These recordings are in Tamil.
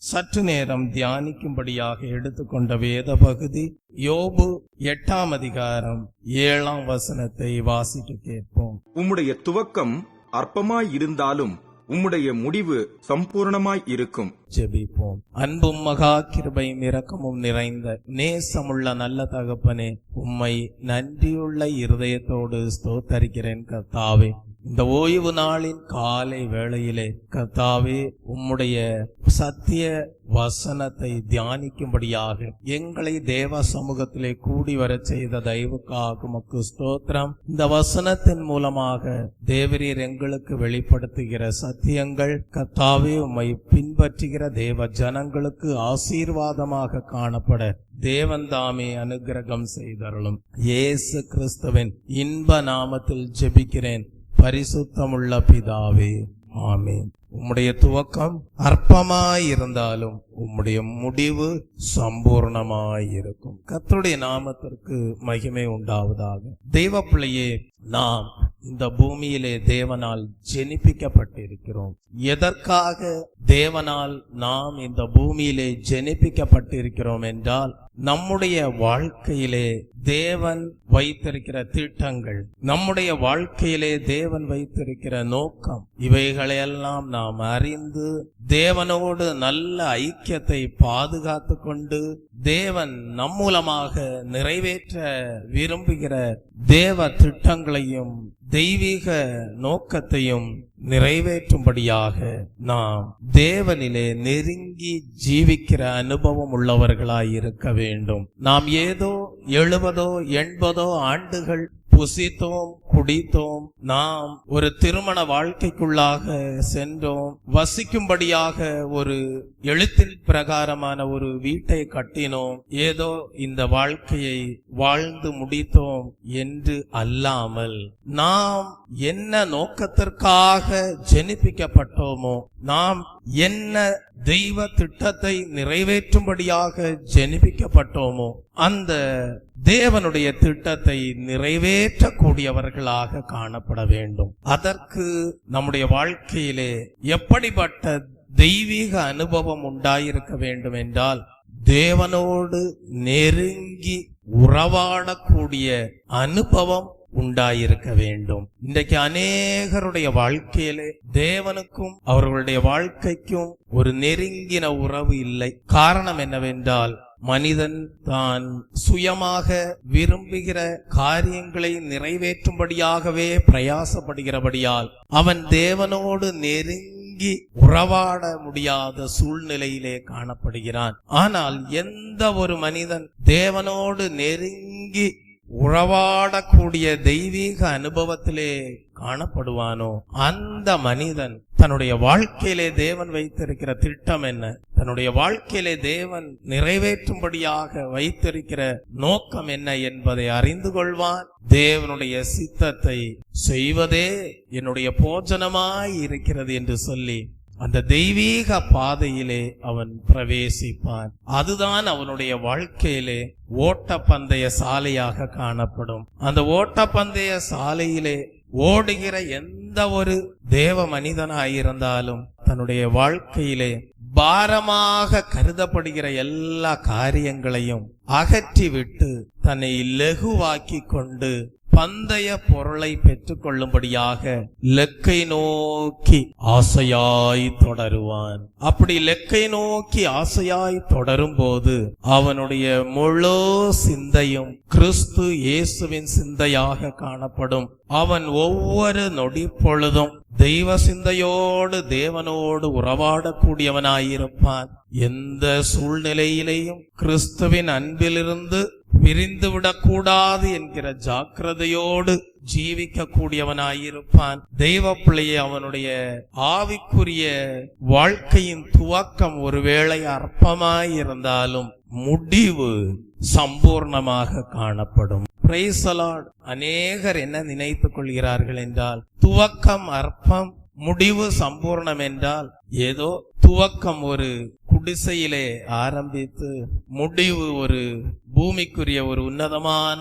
சற்று நேரம் தியானிக்கும்படியாக எடுத்துக்கொண்ட வேத பகுதி யோபு 8ஆம் அதிகாரம் 7ஆம் வசனத்தை வாசிக்க கேட்போம். உம்முடைய துவக்கம் அற்பமாய் இருந்தாலும் உம்முடைய முடிவு சம்பூர்ணமாய் இருக்கும். ஜெபிப்போம். அன்பும் மகா கிருபையும் இரக்கமும் நிறைந்த நேசமுள்ள நல்ல தகப்பனே, உம்மை நன்றியுள்ள இருதயத்தோடு ஸ்தோத்தரிக்கிறேன் கர்த்தாவே. இந்த ஓய்வு நாளின் காலை வேளையிலே கர்த்தாவே, உம்முடைய சத்திய வசனத்தை தியானிக்கும்படியாக எங்களை தேவ சமூகத்திலே கூடி வர செய்த தயவுக்காக உமக்கு ஸ்தோத்திரம். இந்த வசனத்தின் மூலமாக தேவரீர் எங்களுக்கு வெளிப்படுத்துகிற சத்தியங்கள் கர்த்தாவே, உம்மை பின்பற்றுகிற தேவ ஜனங்களுக்கு ஆசீர்வாதமாக காணப்பட தேவன் தாமே அனுக்கிரகம் செய்தருளும். இயேசு கிறிஸ்துவின் இன்ப நாமத்தில் ஜெபிக்கிறேன் பரிசுத்தமுள்ள பிதாவே, ஆமென். உம்முடைய துவக்கம் அற்பமாயிருந்தாலும் உம்முடைய முடிவு சம்பூர்ணமாயிருக்கும். கர்த்தருடைய நாமத்திற்கு மகிமை உண்டாவதாக. தெய்வ பிள்ளையே, நாம் இந்த பூமியிலே தேவனால் ஜெனிப்பிக்கப்பட்டிருக்கிறோம். எதற்காக தேவனால் நாம் இந்த பூமியிலே ஜெனிப்பிக்கப்பட்டிருக்கிறோம் என்றால், நம்முடைய வாழ்க்கையிலே தேவன் வைத்திருக்கிற திட்டங்கள், நம்முடைய வாழ்க்கையிலே தேவன் வைத்திருக்கிற நோக்கம், இவைகளையெல்லாம் நாம் அறிந்து தேவனோடு நல்ல ஐக்கியத்தை பாதுகாத்து கொண்டு தேவன் நம் மூலமாக நிறைவேற்ற விரும்புகிற தேவ திட்டங்களையும் தெய்வீக நோக்கத்தையும் நிறைவேற்றும்படியாக நாம் தேவனிலே நெருங்கி ஜீவிக்கிற அனுபவம் உள்ளவர்களாய் இருக்க வேண்டும். நாம் ஏதோ 70 80 ஆண்டுகள் புசித்தோம், குடித்தோம், நாம் ஒரு திருமண வாழ்க்கைக்குள்ளாக சென்றோம், வசிக்கும்படியாக ஒரு எழுத்தின் பிரகாரமான ஒரு வீட்டை கட்டினோம், ஏதோ இந்த வாழ்க்கையை வாழ்ந்து முடித்தோம் என்று அல்லாமல், நாம் என்ன நோக்கத்திற்காக ஜெனிப்பிக்கப்பட்டோமோ, நாம் என்ன தெய்வ திட்டத்தை நிறைவேற்றும்படியாக ஜெனிப்பிக்கப்பட்டோமோ, அந்த தேவனுடைய திட்டத்தை நிறைவேற்றக்கூடியவர்களாக காணப்பட வேண்டும். அதற்கு நம்முடைய வாழ்க்கையிலே எப்படிப்பட்ட தெய்வீக அனுபவம் உண்டாயிருக்க வேண்டும் என்றால், தேவனோடு நெருங்கி உறவாடக்கூடிய அனுபவம் உண்டாயிருக்க வேண்டும். இன்றைக்கு அநேகருடைய வாழ்க்கையிலே தேவனுக்கும் அவர்களுடைய வாழ்க்கைக்கும் ஒரு நெருங்கின உறவு இல்லை. காரணம் என்னவென்றால், மனிதன் தான் சுயமாக விரும்புகிற காரியங்களை நிறைவேற்றும்படியாகவே பிரயாசப்படுகிறபடியால் அவன் தேவனோடு நெருங்கி உறவாட முடியாத சூழ்நிலையிலே காணப்படுகிறான். ஆனால் எந்த ஒரு மனிதன் தேவனோடு நெருங்கி உறவாடக்கூடிய தெய்வீக அனுபவத்திலே காணப்படுவானோ, அந்த மனிதன் தன்னுடைய வாழ்க்கையிலே தேவன் வைத்திருக்கிற திட்டம் என்ன, தன்னுடைய வாழ்க்கையிலே தேவன் நிறைவேற்றும்படியாக வைத்திருக்கிற நோக்கம் என்ன என்பதை அறிந்து கொள்வான். தேவனுடைய சித்தத்தை செய்வதே என்னுடைய போஜனமாய் இருக்கிறது என்று சொல்லி அந்த தெய்வீக பாதையிலே அவன் பிரவேசிப்பான். அதுதான் அவனுடைய வாழ்க்கையிலே ஓட்டப்பந்தய சாலையாக காணப்படும். அந்த ஓட்டப்பந்தய சாலையிலே ஓடுகிற எந்த ஒரு தேவ மனிதனாயிருந்தாலும் தன்னுடைய வாழ்க்கையிலே பாரமாக கருதப்படுகிற எல்லா காரியங்களையும் அகற்றிவிட்டு தன்னை லகுவாக்கி கொண்டு பந்தய பொருளை பெற்றுக் கொள்ளும்படியாக லெக்கை நோக்கி ஆசையாய் தொடருவான். அப்படி லெக்கை நோக்கி ஆசையாய் தொடரும் போது அவனுடைய முழு சிந்தையும் கிறிஸ்து இயேசுவின் சிந்தையாக காணப்படும். அவன் ஒவ்வொரு நொடி பொழுதும் தெய்வ சிந்தையோடு தேவனோடு உறவாடக்கூடியவனாயிருப்பான். எந்த சூழ்நிலையிலேயும் கிறிஸ்துவின் அன்பிலிருந்து பிரிந்துவிடக் கூடாது என்கிற ஜாக்கிரதையோடு ஜீவிக்க கூடியவனாயிருப்பான். தெய்வ பிள்ளையை அவனுடைய ஆவிக்குரிய வாழ்க்கையின் துவக்கம் ஒருவேளை அற்பமாயிருந்தாலும் முடிவு சம்பூர்ணமாக காணப்படும். Praise the Lord. அநேகர் என்ன நினைத்துக் கொள்கிறார்கள் என்றால், துவக்கம் அற்பம், முடிவு சம்பூர்ணம் என்றால் ஏதோ துவக்கம் ஒரு குடிசையிலே ஆரம்பித்து முடிவு ஒரு பூமிக்குரிய ஒரு உன்னதமான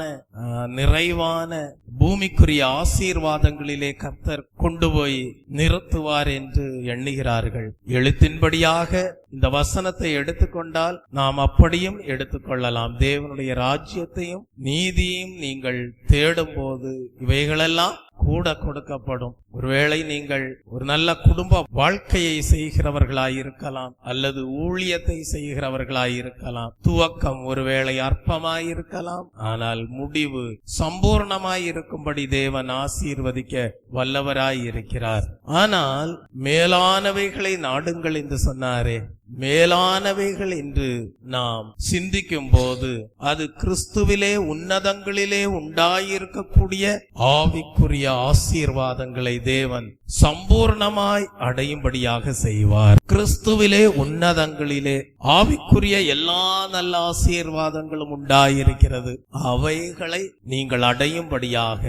நிறைவான பூமிக்குரிய ஆசீர்வாதங்களிலே கர்த்தர் கொண்டு போய் நிறுத்துவார் என்று எண்ணுகிறார்கள். எழுத்தின்படியாக இந்த வசனத்தை எடுத்துக்கொண்டால் நாம் அப்படியும் எடுத்துக்கொள்ளலாம். தேவனுடைய ராஜ்யத்தையும் நீதியையும் நீங்கள் தேடும் போது இவைகளெல்லாம் கூட கொடுக்கப்படும். ஒருவேளை நீங்கள் ஒரு நல்ல குடும்ப வாழ்க்கையை செய்கிறவர்களாயிருக்கலாம், அல்லது ஊழியத்தை செய்கிறவர்களாயிருக்கலாம். துவக்கம் ஒருவேளை அற்பமாயிருக்கலாம், ஆனால் முடிவு சம்பூர்ணமாயிருக்கும்படி தேவன் ஆசீர்வதிக்க வல்லவராயிருக்கிறார். ஆனால் மேலானவைகளை நாடுங்கள் என்று சொன்னாரே, மேலானவைகள் என்று நாம் சிந்திக்கும் போது அது கிறிஸ்துவிலே உன்னதங்களிலே உண்டாயிருக்கக்கூடிய ஆவிக்குரிய ஆசீர்வாதங்களை தேவன் சம்பூர்ணமாய் அடையும்படியாக செய்வார். கிறிஸ்துவிலே உன்னதங்களிலே ஆவிக்குரிய எல்லா நல்ல ஆசீர்வாதங்களும் உண்டாயிருக்கிறது. அவைகளை நீங்கள் அடையும்படியாக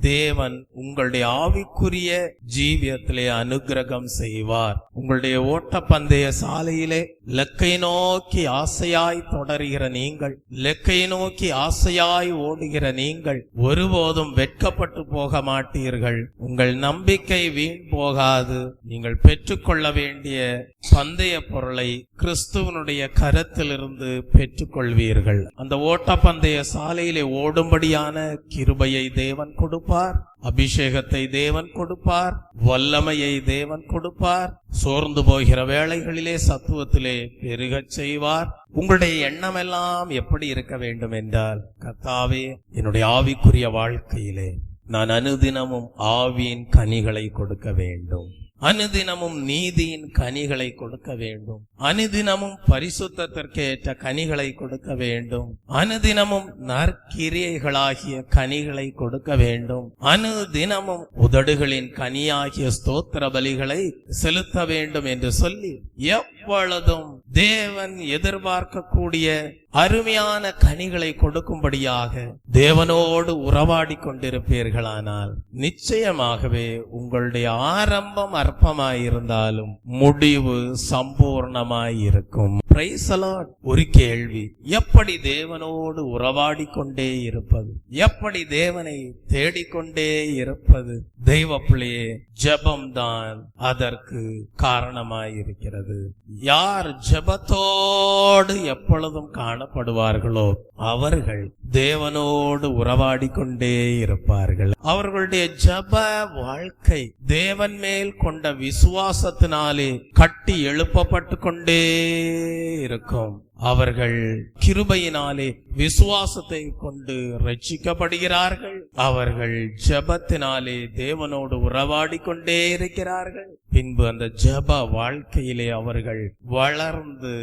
தேவன் உங்களுடைய ஆவிக்குரிய ஜீவியத்திலே அனுக்கிரகம் செய்வார். உங்களுடைய ஓட்டப்பந்தய சாலையிலே லக்கை நோக்கி ஆசையாய் தொடருகிற நீங்கள், லக்கை நோக்கி ஆசையாய் ஓடுகிற நீங்கள் ஒருபோதும் வெட்கப்பட்டு போக மாட்டீர்கள். உங்கள் நம்பிக்கை வீண் போகாது. நீங்கள் பெற்றுக்கொள்ள வேண்டிய பந்தய பொருளை கிறிஸ்துவனுடைய கரத்திலிருந்து பெற்றுக்கொள்வீர்கள். அந்த ஓட்டப்பந்தய சாலையிலே ஓடும்படியான கிருபையை தேவன் கொடுப்பார், அபிஷேகத்தை தேவன் கொடுப்பார், வல்லமையை தேவன் கொடுப்பார். சோர்ந்து போகிற வேளைகளிலே சத்துவத்திலே பெருகச் செய்வார். உங்களுடைய எண்ணம் எல்லாம் எப்படி இருக்க வேண்டும் என்றால், கர்த்தாவே, என்னுடைய ஆவிக்குரிய வாழ்க்கையிலே நான் அனுதினமும் ஆவியின் கனிகளை கொடுக்க வேண்டும், அனுதினமும் நீதியின் கனிகளை கொடுக்க வேண்டும், அனுதினமும் பரிசுத்தத்திற்கேற்ற கனிகளை கொடுக்க வேண்டும், அனுதினமும் நற்கிரியைகளாகிய கனிகளை கொடுக்க வேண்டும், அனுதினமும் உதடுகளின் கனியாகிய ஸ்தோத்திர பலிகளை செலுத்த வேண்டும் என்று சொல்லி எப்பொழுதும் தேவன் எதிர்பார்க்கக்கூடிய அருமையான கனிகளை கொடுக்கும்படியாக தேவனோடு உறவாடி கொண்டிருப்பீர்களானால் நிச்சயமாகவே உங்களுடைய ஆரம்பம் அற்பமாயிருந்தாலும் முடிவு சம்பூர்ணமாயிருக்கும். Praise the Lord. ஒரு கேள்வி, எப்படி தேவனோடு உறவாடி கொண்டே இருப்பது? எப்படி தேவனை தேடிக்கொண்டே இருப்பது? தெய்வ பிள்ளையே, ஜெபம்தான் அதற்கு காரணமாயிருக்கிறது. யார் ஜெபத்தோடு எப்பொழுதும் காணப்படுவார்களோ அவர்கள் தேவனோடு உறவாடி கொண்டே இருப்பார்கள். அவர்களுடைய ஜெப வாழ்க்கை தேவன் மேல் கொண்ட விசுவாசத்தினாலே கட்டி எழுப்பப்பட்டு கொண்டே இருக்கும். அவர்கள் கிருபையினாலே விசுவாசத்தை கொண்டு ரட்சிக்கப்படுகிறார்கள். அவர்கள் ஜெபத்தினாலே தேவனோடு உறவாடி கொண்டே இருக்கிறார்கள். பின்பு அந்த ஜெப வாழ்க்கையிலே அவர்கள் வளர்ந்து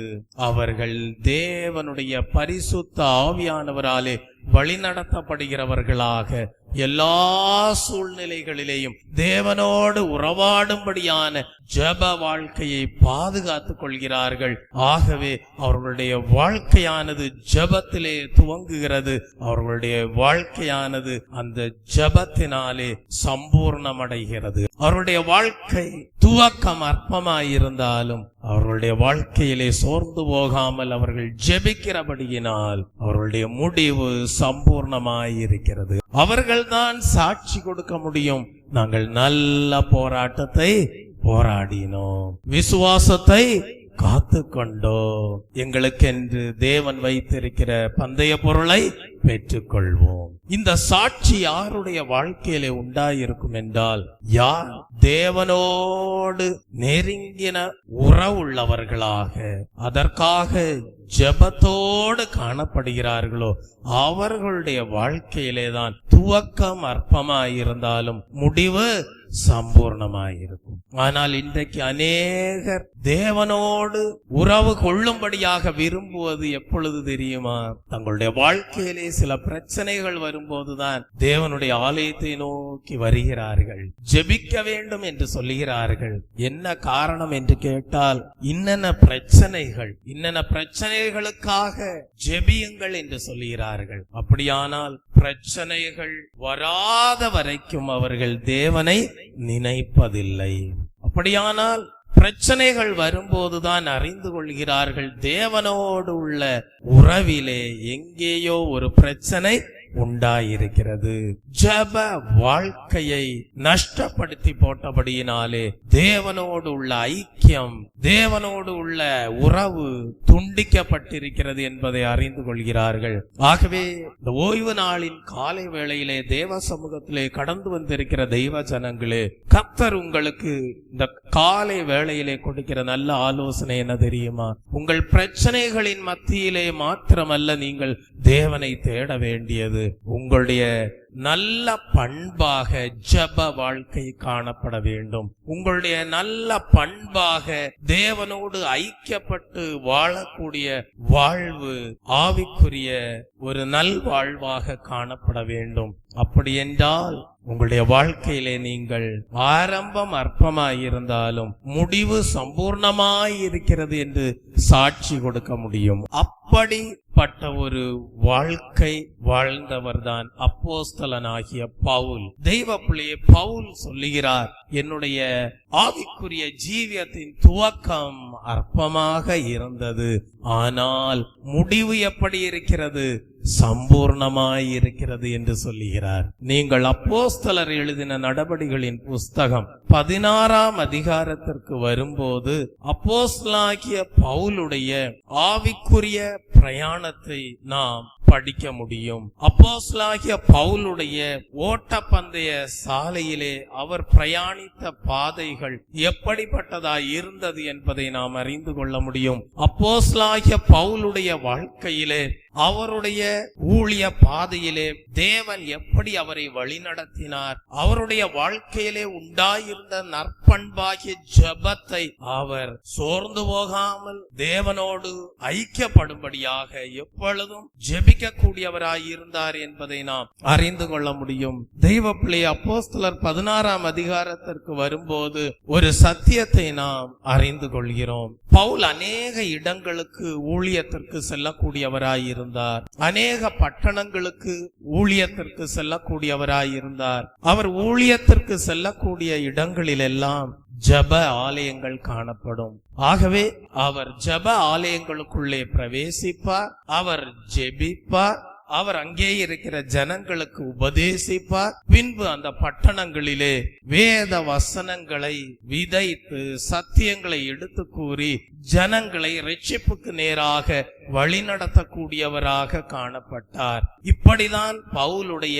அவர்கள் தேவனுடைய பரிசுத்த ஆவியானவராலே வழிநடத்தப்படுகிறவர்களாக எல்லா சூழ்நிலைகளிலேயும் தேவனோடு உறவாடும்படியான ஜெப வாழ்க்கையை பாதுகாத்துக் கொள்கிறார்கள். ஆகவே அவர்களுடைய வாழ்க்கையானது ஜெபத்திலே துவங்குகிறது. அவர்களுடைய வாழ்க்கையானது அந்த ஜெபத்தினாலே சம்பூர்ணமடைகிறது. அவருடைய வாழ்க்கை துவக்கம் அற்பமாயிருந்தாலும் அவர்களுடைய வாழ்க்கையிலே சோர்ந்து போகாமல் அவர்கள் ஜெபிக்கிறபடியினால் அவர்களுடைய முடிவு சம்பூர்ணமாயிருக்கிறது. அவர்கள்தான் சாட்சி கொடுக்க முடியும். நாங்கள் நல்ல போராட்டத்தை போராடினோம், விசுவாசத்தை காத்துக்கொண்டோ, எங்களுக்கென்று தேவன் வைத்திருக்கிற பந்தய பொருளை பெற்றுக்கொள்வோம். இந்த சாட்சி யாருடைய வாழ்க்கையிலே உண்டாயிருக்கும் என்றால், யார் தேவனோடு நெருங்கின உறவுள்ளவர்களாக அதற்காக ஜெபத்தோடு காணப்படுகிறார்களோ அவர்களுடைய வாழ்க்கையிலேதான் துவக்கம் அற்பமாயிருந்தாலும் முடிவு சம்பூர்ணமாயிருக்கும். ஆனால் இன்றைக்கு அநேகர் தேவனோடு உறவு கொள்ளும்படியாக விரும்புவது எப்பொழுது தெரியுமா? தங்களுடைய வாழ்க்கையிலே சில பிரச்சனைகள் வரும்போதுதான் தேவனுடைய ஆலயத்தை நோக்கி வருகிறார்கள், ஜெபிக்க வேண்டும் என்று சொல்லுகிறார்கள். என்ன காரணம் என்று கேட்டால், இன்னென்ன பிரச்சனைகளுக்காக ஜெபியுங்கள் என்று சொல்லுகிறார்கள். அப்படியானால் பிரச்சனைகள் வராத வரைக்கும் அவர்கள் தேவனை நினைப்பதில்லை. அப்படியானால் பிரச்சனைகள் வரும்போதுதான் அறிந்து கொள்கிறார்கள் தேவனோடு உள்ள உறவிலே எங்கேயோ ஒரு பிரச்சனை உண்டாயிருக்கிறது. ஜெப வாழ்க்கையை நஷ்டப்படுத்தி போட்டபடியினாலே தேவனோடு உள்ள ஐக்கியம், தேவனோடு உள்ள உறவு துண்டிக்கப்பட்டிருக்கிறது என்பதை அறிந்து கொள்கிறார்கள். ஆகவே இந்த ஓய்வு நாளின் காலை வேளையிலே தேவ சமூகத்திலே கடந்து வந்திருக்கிற தெய்வ ஜனங்களே, கர்த்தர் உங்களுக்கு இந்த காலை வேளையிலே கொடுக்கிற நல்ல ஆலோசனை என்ன தெரியுமா? உங்கள் பிரச்சனைகளின் மத்தியிலே மாத்திரமல்ல நீங்கள் தேவனை தேட வேண்டியது, உங்களுடைய நல்ல பண்பாக ஜெப வாழ்க்கை காணப்பட வேண்டும். உங்களுடைய நல்ல பண்பாக தேவனோடு ஐக்கியப்பட்டு வாழக்கூடிய வாழ்வு ஆவிக்குரிய ஒரு நல்வாழ்வாக காணப்பட வேண்டும். அப்படி என்றால் உங்களுடைய வாழ்க்கையிலே நீங்கள் ஆரம்பம் அற்பமாயிருந்தாலும் முடிவு சம்பூர்ணமாயிருக்கிறது என்று சாட்சி கொடுக்க முடியும். அப்படிப்பட்ட ஒரு வாழ்க்கை வாழ்ந்தவர்தான் அப்போஸ்தலனாகிய பவுல். தெய்வ பிள்ளையே, பவுல் சொல்லுகிறார், என்னுடைய ஆவிக்குரிய ஜீவியத்தின் துவக்கம் அற்பமாக இருந்தது, ஆனால் முடிவு எப்படி இருக்கிறது? சம்பூர்ணமாயிருக்கிறது என்று சொல்லுகிறார். நீங்கள் அப்போஸ்தலர் எழுதின நடபடிகளின் புஸ்தகம் 16ஆம் அதிகாரத்திற்கு வரும்போது அப்போஸ்தலனாகிய பவுலுடைய ஆவிக்குரிய பிரயாணத்தை நாம் படிக்க முடியும். அப்போஸ்தலனாகிய பவுலுடைய ஓட்டப்பந்தய சாலையிலே அவர் பிரயாணித்த பாதைகள் எப்படிப்பட்டதாய் இருந்தது என்பதை நாம் அறிந்து கொள்ள முடியும். அப்போஸ்தலனாகிய பவுலுடைய வாழ்க்கையிலே, அவருடைய ஊழிய பாதையிலே தேவன் எப்படி அவரை வழிநடத்தினார், அவருடைய வாழ்க்கையிலே உண்டாயிருந்த நற்பண்பாகிய ஜெபத்தை அவர் சோர்ந்து போகாமல் தேவனோடு ஐக்கியப்படும்படியாக எப்பொழுதும் ஜெபிக்க கூடியவராயிருந்தார் என்பதை நாம் அறிந்து கொள்ள முடியும். தெய்வ பிள்ளை, அப்போஸ்தலர் 16ஆம் அதிகாரத்திற்கு வரும்போது ஒரு சத்தியத்தை நாம் அறிந்து கொள்கிறோம். பவுல் அநேக இடங்களுக்கு ஊழியத்திற்கு செல்லக்கூடியவராயிருந்தார். அநேக பட்டணங்களுக்கு ஊழியத்திற்கு செல்லக்கூடியவராயிருந்தார். அவர் ஊழியத்திற்கு செல்லக்கூடிய இடங்களிலெல்லாம் ஜெப ஆலயங்கள் காணப்படும். ஆகவே அவர் ஜெப ஆலயங்களுக்குள்ளே பிரவேசிப்பார், அவர் ஜெபிப்பார், அவர் அங்கே இருக்கிற ஜனங்களுக்கு உபதேசிப்பார். பின்பு அந்த பட்டணங்களிலே வேத வசனங்களை விதைத்து சத்தியங்களை எடுத்து கூறி ஜனங்களை இரட்சிப்புக்கு நேராக வழிநடத்தக்கூடியவராக காணப்பட்டார். இப்படிதான் பவுலுடைய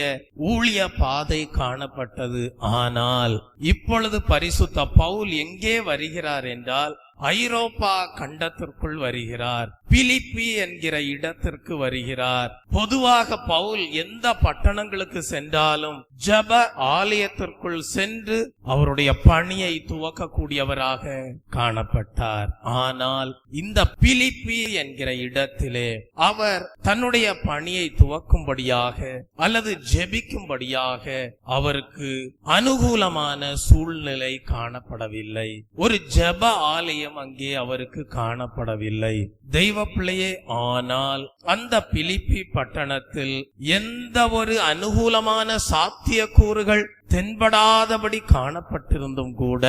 ஊழிய பாதை காணப்பட்டது. ஆனால் இப்பொழுது பரிசுத்த பவுல் எங்கே வருகிறார் என்றால் ஐரோப்பா கண்டத்திற்குள் வருகிறார். பிலிப்பி என்கிற இடத்திற்கு வருகிறார். பொதுவாக பவுல் எந்த பட்டணங்களுக்கு சென்றாலும் ஜெப ஆலயத்திற்குள் சென்று அவருடைய பணியை துவக்கக்கூடியவராக காணப்பட்டார். ஆனால் இந்த பிலிப்பி என்கிற இடத்திலே அவர் தன்னுடைய பணியை துவக்கும்படியாக அல்லது ஜெபிக்கும்படியாக அவருக்கு அனுகூலமான சூழ்நிலை காணப்படவில்லை. ஒரு ஜெப ஆலயம் அங்கே அவருக்கு காணப்படவில்லை. தெய்வ பிள்ளையே, ஆனால் அந்த பிலிப்பி பட்டணத்தில் எந்த ஒரு அனுகூலமான சாத்தியக்கூறுகள் தென்படாதபடி காணப்பட்டிருந்தும் கூட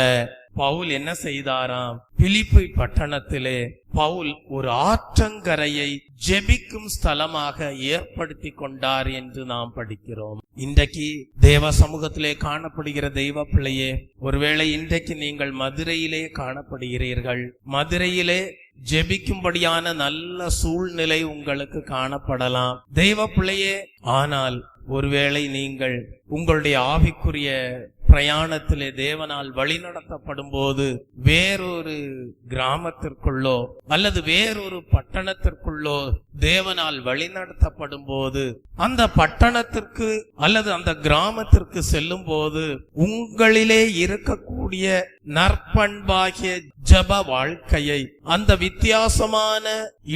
பவுல் என்ன செய்தாராம்? பிலிப்பி பட்டணத்திலே பவுல் ஒரு ஆற்றங்கரையை ஜெபிக்கும் ஸ்தலமாக ஏற்படுத்தி கொண்டார் என்று நாம் படிக்கிறோம். இன்றைக்கு தேவ சமூகத்திலே காணப்படுகிற தெய்வ பிள்ளையே, ஒருவேளை இன்றைக்கு நீங்கள் மதுரையிலே காணப்படுகிறீர்கள். மதுரையிலே ஜெபிக்கும்படியான நல்ல சூழ்நிலை உங்களுக்கு காணப்படலாம் தெய்வ பிள்ளையே. ஆனால் ஒருவேளை நீங்கள் உங்களுடைய ஆவிக்குரிய பிரயாணத்திலே தேவனால் வழிநடத்தப்படும் போது வேறொரு கிராமத்திற்குள்ளோ அல்லது வேறொரு பட்டணத்திற்குள்ளோ தேவனால் வழிநடத்தப்படும் போது அந்த பட்டணத்திற்கு அல்லது அந்த கிராமத்திற்கு செல்லும் போது உங்களிலே இருக்கக்கூடிய நற்பண்பாகிய ஜெப வாழ்க்கையை அந்த வித்தியாசமான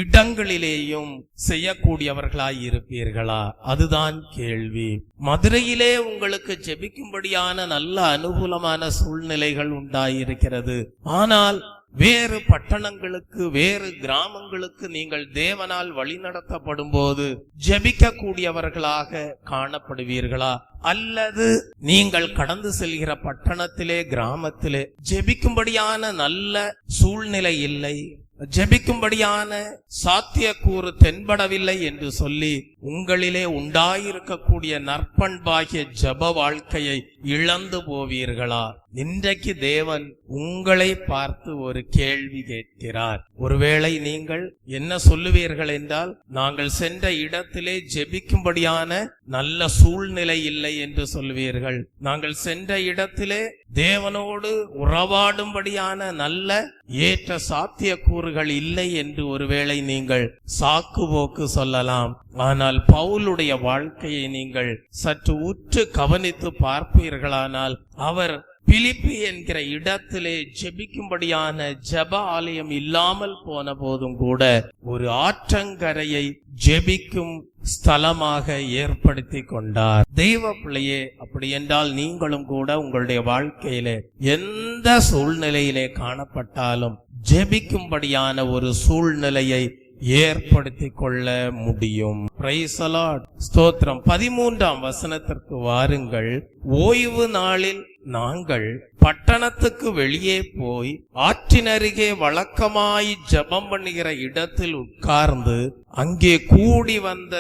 இடங்களிலேயும் செய்யக்கூடியவர்களாய் இருப்பீர்களா? அதுதான் கேள்வி. மதுரையிலே உங்களுக்கு ஜெபிக்கும்படியான நல்ல அனுகூலமான சூழ்நிலைகள் உண்டாயிருக்கிறது. ஆனால் வேறு பட்டணங்களுக்கு, வேறு கிராமங்களுக்கு நீங்கள் தேவனால் வழிநடத்தப்படும் போது ஜெபிக்க கூடியவர்களாக காணப்படுவீர்களா? அல்லது நீங்கள் கடந்து செல்கிற பட்டணத்திலே, கிராமத்திலே ஜெபிக்கும்படியான நல்ல சூழ்நிலை இல்லை, ஜெபிக்கும்படியான சாத்தியக்கூறு தென்படவில்லை என்று சொல்லி உங்களிலே உண்டாயிருக்கக்கூடிய நற்பண்பாகிய ஜெப வாழ்க்கையை இழந்து போவீர்களா? இன்றைக்கு தேவன் உங்களை பார்த்து ஒரு கேள்வி கேட்கிறார். ஒருவேளை நீங்கள் என்ன சொல்லுவீர்கள் என்றால், நாங்கள் சென்ற இடத்திலே ஜெபிக்கும்படியான நல்ல சூழ்நிலை இல்லை என்று சொல்வீர்கள். நாங்கள் சென்ற இடத்திலே தேவனோடு உறவாடும்படியான நல்ல ஏற்ற சாத்தியக்கூறுகள் இல்லை என்று ஒருவேளை நீங்கள் சாக்கு போக்கு சொல்லலாம். ஆனால் பவுலுடைய வாழ்க்கையை நீங்கள் சற்று உற்று கவனித்து பார்ப்பீர்களானால், அவர் பிலிப்பி என்கிற இடத்திலே ஜெபிக்கும்படியான ஜெப ஆலயம் இல்லாமல் போன போதும் கூட ஒரு ஆற்றங்கரையை ஜெபிக்கும் ஸ்தலமாக ஏற்படுத்தி கொண்டார். தெய்வ பிள்ளையே, அப்படி என்றால் நீங்களும் கூட உங்களுடைய வாழ்க்கையிலே எந்த சூழ்நிலையிலே காணப்பட்டாலும் ஜெபிக்கும்படியான ஒரு சூழ்நிலையை ஏற்படுத்தி கொள்ள முடியும். Praise the Lord. ஸ்தோத்திரம். 13ஆம் வசனத்திற்கு வாருங்கள். ஓய்வு நாளில் நாங்கள் பட்டணத்துக்கு வெளியே போய் ஆற்றினருகே வழக்கமாய் ஜெபம் பண்ணுகிற இடத்தில் உட்கார்ந்து அங்கே கூடி வந்த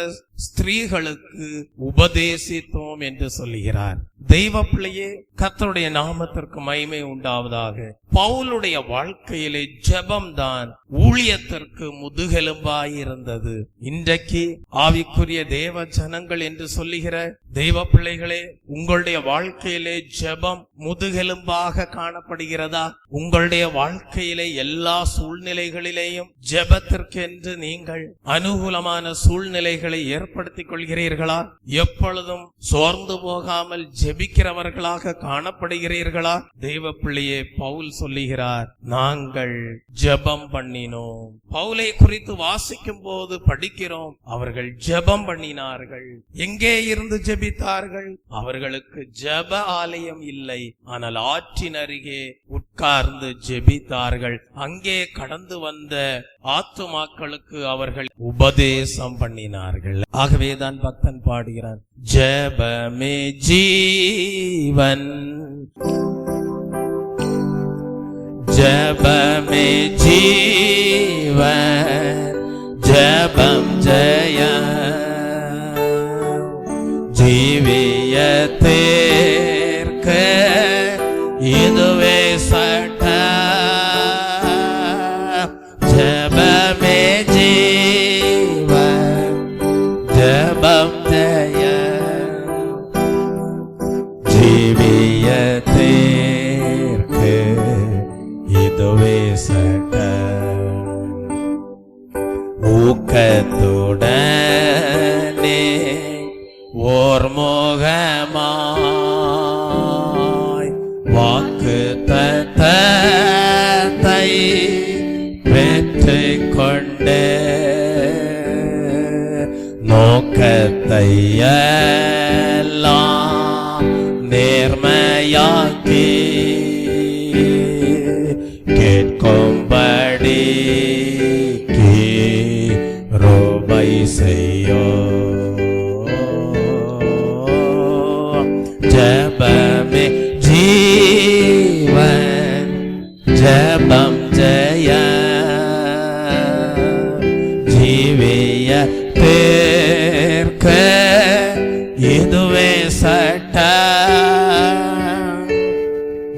ஸ்திரீகளுக்கு உபதேசித்தோம் என்று சொல்லுகிறார். தெய்வ பிள்ளையே, கர்த்தருடைய நாமத்திற்கு மகிமை உண்டாவதாக. பவுலுடைய வாழ்க்கையிலே ஜெபம்தான் ஊழியத்திற்கு முதுகெலும்பாயிருந்தது. இன்றைக்கு ஆவிக்குரிய தேவ ஜனங்கள் என்று சொல்லுகிற தெய்வ பிள்ளைகளே, உங்களுடைய வாழ்க்கையிலே ஜெபம் முதுகெலும்பாக காணப்படுகிறதா? உங்களுடைய வாழ்க்கையிலே எல்லா சூழ்நிலைகளிலேயும் ஜெபத்திற்கென்று நீங்கள் அனுகூலமான சூழ்நிலைகளை ஏற்படுத்திக் கொள்கிறீர்களா? எப்பொழுதும் சோர்ந்து போகாமல் ஜெபிக்கிறவர்களாக காணப்படுகிறீர்களா? தெய்வ பிள்ளையே, பவுல் சொல்லுகிறார், நாங்கள் ஜெபம் பண்ணினோம். பவுலை குறித்து வாசிக்கும் போது படிக்கிறோம், அவர்கள் ஜெபம் பண்ணினார்கள். எங்கே இருந்து ஜெபித்தார்கள்? அவர்களுக்கு ஜெப ஆலயம் இல்லை, ஆனால் ஆற்றின் அருகே உட்கார்ந்து ஜெபித்தார்கள். அங்கே கடந்து வந்த ஆத்துமாக்களுக்கு அவர்கள் உபதேசம் பண்ணினார்கள். ஆகவேதான் பக்தன் பாடுகிறான், ஜெபமே ஜீவன், ஜெபமே ஜீவன், ஜெபம் ஜெயம், ஜீவியத்திற்கு இதுவே சட்டம். ஜெபமே ஜீவன், ஜெபம் ஜெயம், ஜீவியத்திற்கு இதுவே சட்டம். ஊக்கத்துடனே ஓர் முகமாய் வாக்கு தத்தத்தை பெற்றுக் கொண்டு நோக்கத்தை எல்லாம் நேர்மையாக்கி கேட்கும்படி கிருபை செய்யோ. ஜெபமே ஜீவன், ஜெபம் ஜெயம், ஜீவியத்திற்கு இதுவே சட்டம்.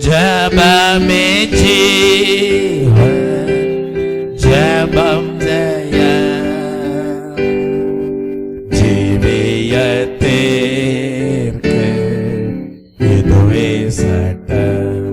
ஜெபமே ஜீவன், ஜெபம் ஜெயம், ஜீவியத்திற்கு இதுவே சட்டம்.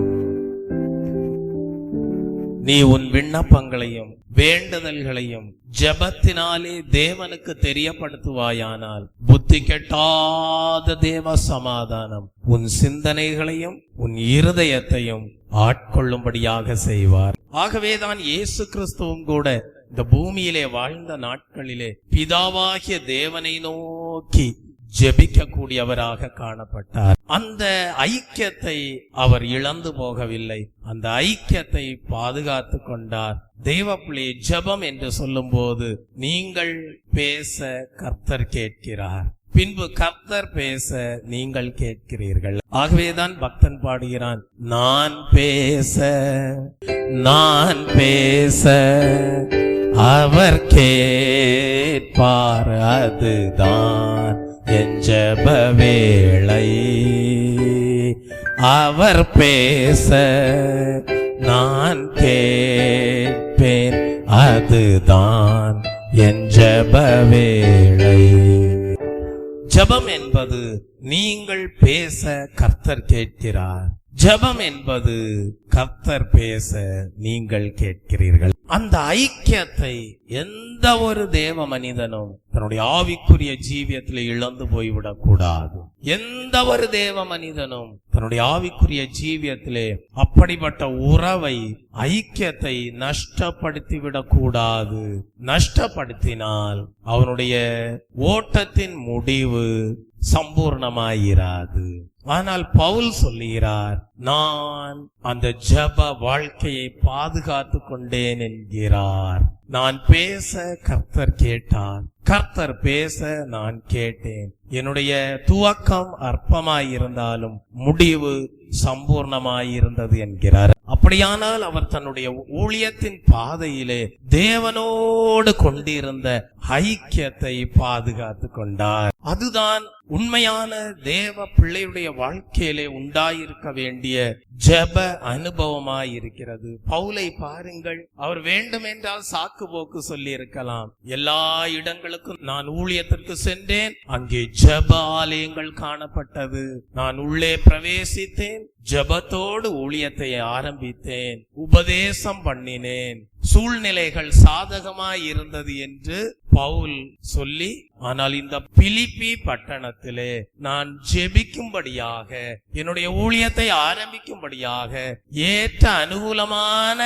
நீ உன் விண்ணப்பங்களையும் வேண்டுதல்களையும் ஜெபத்தினாலே தேவனுக்கு தெரியப்படுத்துவாயானால் புத்தி கெட்டாத தேவ சமாதானம் உன் சிந்தனைகளையும் உன் இருதயத்தையும் ஆட்கொள்ளும்படியாக செய்வார். ஆகவேதான் இயேசு கிறிஸ்துவும் கூட இந்த பூமியிலே வாழ்ந்த நாட்களிலே பிதாவாகிய தேவனை நோக்கி ஜெபிக்க கூடியவராக காணப்பட்டார். அந்த ஐக்கியத்தை அவர் இழந்து போகவில்லை, அந்த ஐக்கியத்தை பாதுகாத்து கொண்டார். தெய்வப்பிள்ளை ஜெபம் என்று சொல்லும் போது நீங்கள் பேச கர்த்தர் கேட்கிறார், பின்பு கர்த்தர் பேச நீங்கள் கேட்கிறீர்கள். ஆகவேதான் பக்தன் பாடுகிறான், நான் பேச அவர் கேட்பார், அதுதான் என் ஜெப வேளை. அவர் பேச நான் கேட்பேன், அதுதான் என் ஜெப வேளை. ஜெபம் என்பது நீங்கள் பேச கர்த்தர் கேட்கிறார், ஜெபம் என்பது கர்த்தர் பேச நீங்கள் கேட்கிறீர்கள். அந்த ஐக்கியத்தை எந்த ஒரு தேவ மனிதனும் தன்னுடைய ஆவிக்குரிய ஜீவியத்தில் இழந்து போய்விடக் கூடாது. எந்த ஒரு தேவ மனிதனும் தன்னுடைய ஆவிக்குரிய ஜீவியத்திலே அப்படிப்பட்ட உறவை, ஐக்கியத்தை நஷ்டப்படுத்திவிடக் கூடாது. நஷ்டப்படுத்தினால் அவனுடைய ஓட்டத்தின் முடிவு சம்பூர்ணமாயிராது. ஆனால் பவுல் சொல்லுகிறார், நான் அந்த ஜெப வாழ்க்கையை பாதுகாத்து கொண்டேன் என்கிறார். நான் பேச கர்த்தர் கேட்டார், கர்த்தர் பேச நான் கேட்டேன். என்னுடைய துவக்கம் அற்பமாயிருந்தாலும் முடிவு சம்பூர்ணமாயிருந்தது என்கிறார். அப்படியானால் அவர் தன்னுடைய ஊழியத்தின் பாதையிலே தேவனோடு கொண்டிருந்த ஐக்கியத்தை பாதுகாத்து கொண்டார். அதுதான் உண்மையான தேவ பிள்ளையுடைய வாழ்க்கையிலே உண்டாயிருக்க வேண்டிய ஜெப அனுபவமாயிருக்கிறது. பவுலை பாருங்கள், அவர் வேண்டுமென்றால் சாக்கு போக்கு சொல்லி இருக்கலாம். எல்லா இடங்களுக்கும் நான் ஊழியத்திற்கு சென்றேன், அங்கே ஜெப ஆலயங்கள் காணப்பட்டது, நான் உள்ளே பிரவேசித்தேன், ஜெபத்தோடு ஊழியத்தை ஆரம்பித்தேன், உபதேசம் பண்ணினேன், சூழ்நிலைகள் சாதகமாய் இருந்தது என்று பவுல் சொல்லி, ஆனால் இந்த பிலிப்பி பட்டணத்திலே நான் ஜெபிக்கும்படியாக, என்னுடைய ஊழியத்தை ஆரம்பிக்கும்படியாக ஏற்ற அனுகூலமான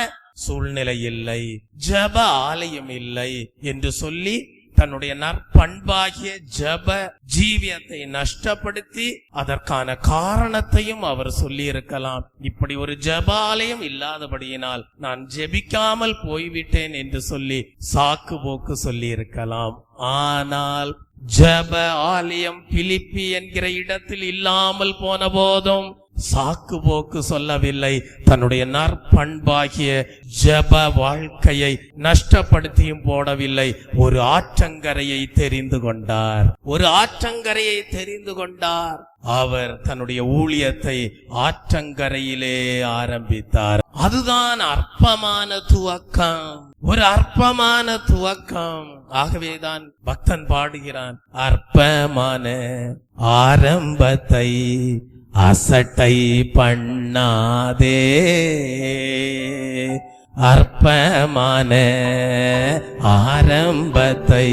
சூழ்நிலை இல்லை, ஜெப ஆலயம் இல்லை என்று சொல்லி தன்னுடைய நற்பண்பாகிய ஜெப ஜீவியத்தை நஷ்டப்படுத்தி அதற்கான காரணத்தையும் அவர் சொல்லி இருக்கலாம். இப்படி ஒரு ஜெபாலயம் இல்லாதபடியினால் நான் ஜெபிக்காமல் போய்விட்டேன் என்று சொல்லி சாக்கு போக்கு சொல்லி இருக்கலாம். ஆனால் ஜெப ஆலயம் பிலிப்பி என்கிற இடத்தில் இல்லாமல் போன போதும் சாக்கு போக்கு சொல்லவில்லை. தன்னுடைய நற்பண்பாகிய ஜெப வாழ்க்கையை நஷ்டப்படுத்தியும் போடவில்லை. ஒரு ஆற்றங்கரையை தெரிந்து கொண்டார், ஒரு ஆற்றங்கரையை தெரிந்து கொண்டார். அவர் தன்னுடைய ஊழியத்தை ஆற்றங்கரையிலே ஆரம்பித்தார். அதுதான் அற்பமான துவக்கம், ஒரு அற்பமான துவக்கம். ஆகவேதான் பக்தன் பாடுகிறான், அற்பமான ஆரம்பத்தை அசட்டை பண்ணாதே, அற்பமான ஆரம்பத்தை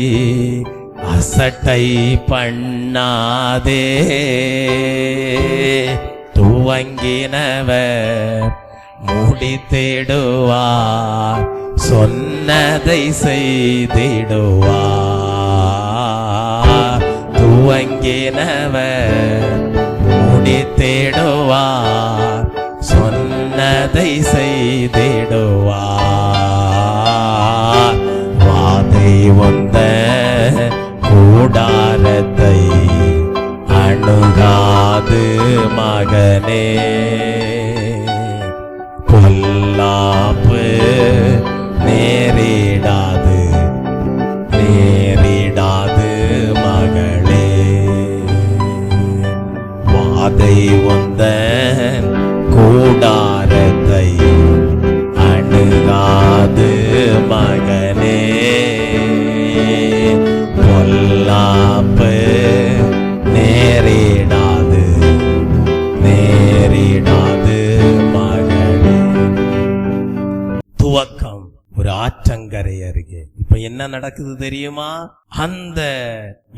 அசட்டை பண்ணாதே, துவங்கினவர் முடித்திடுவார், சொன்னதை செய்திடுவார், துவங்கினவர் முடித்திடுவார், சொன்னதை செய்திடுவார். வாதை வந்த கூடாரத்தை அணுகாது மகனே, பொல்லாப்பு நேரிடாது மகளே, வாதை வந்த கூடாரத்தை அணுகாது மகனே, பொல்லாப்பு நேரிடாது மகளே. துவக்கம் ஒரு ஆற்றங்கரை அருகே. இப்ப என்ன நடக்குது தெரியுமா? அந்த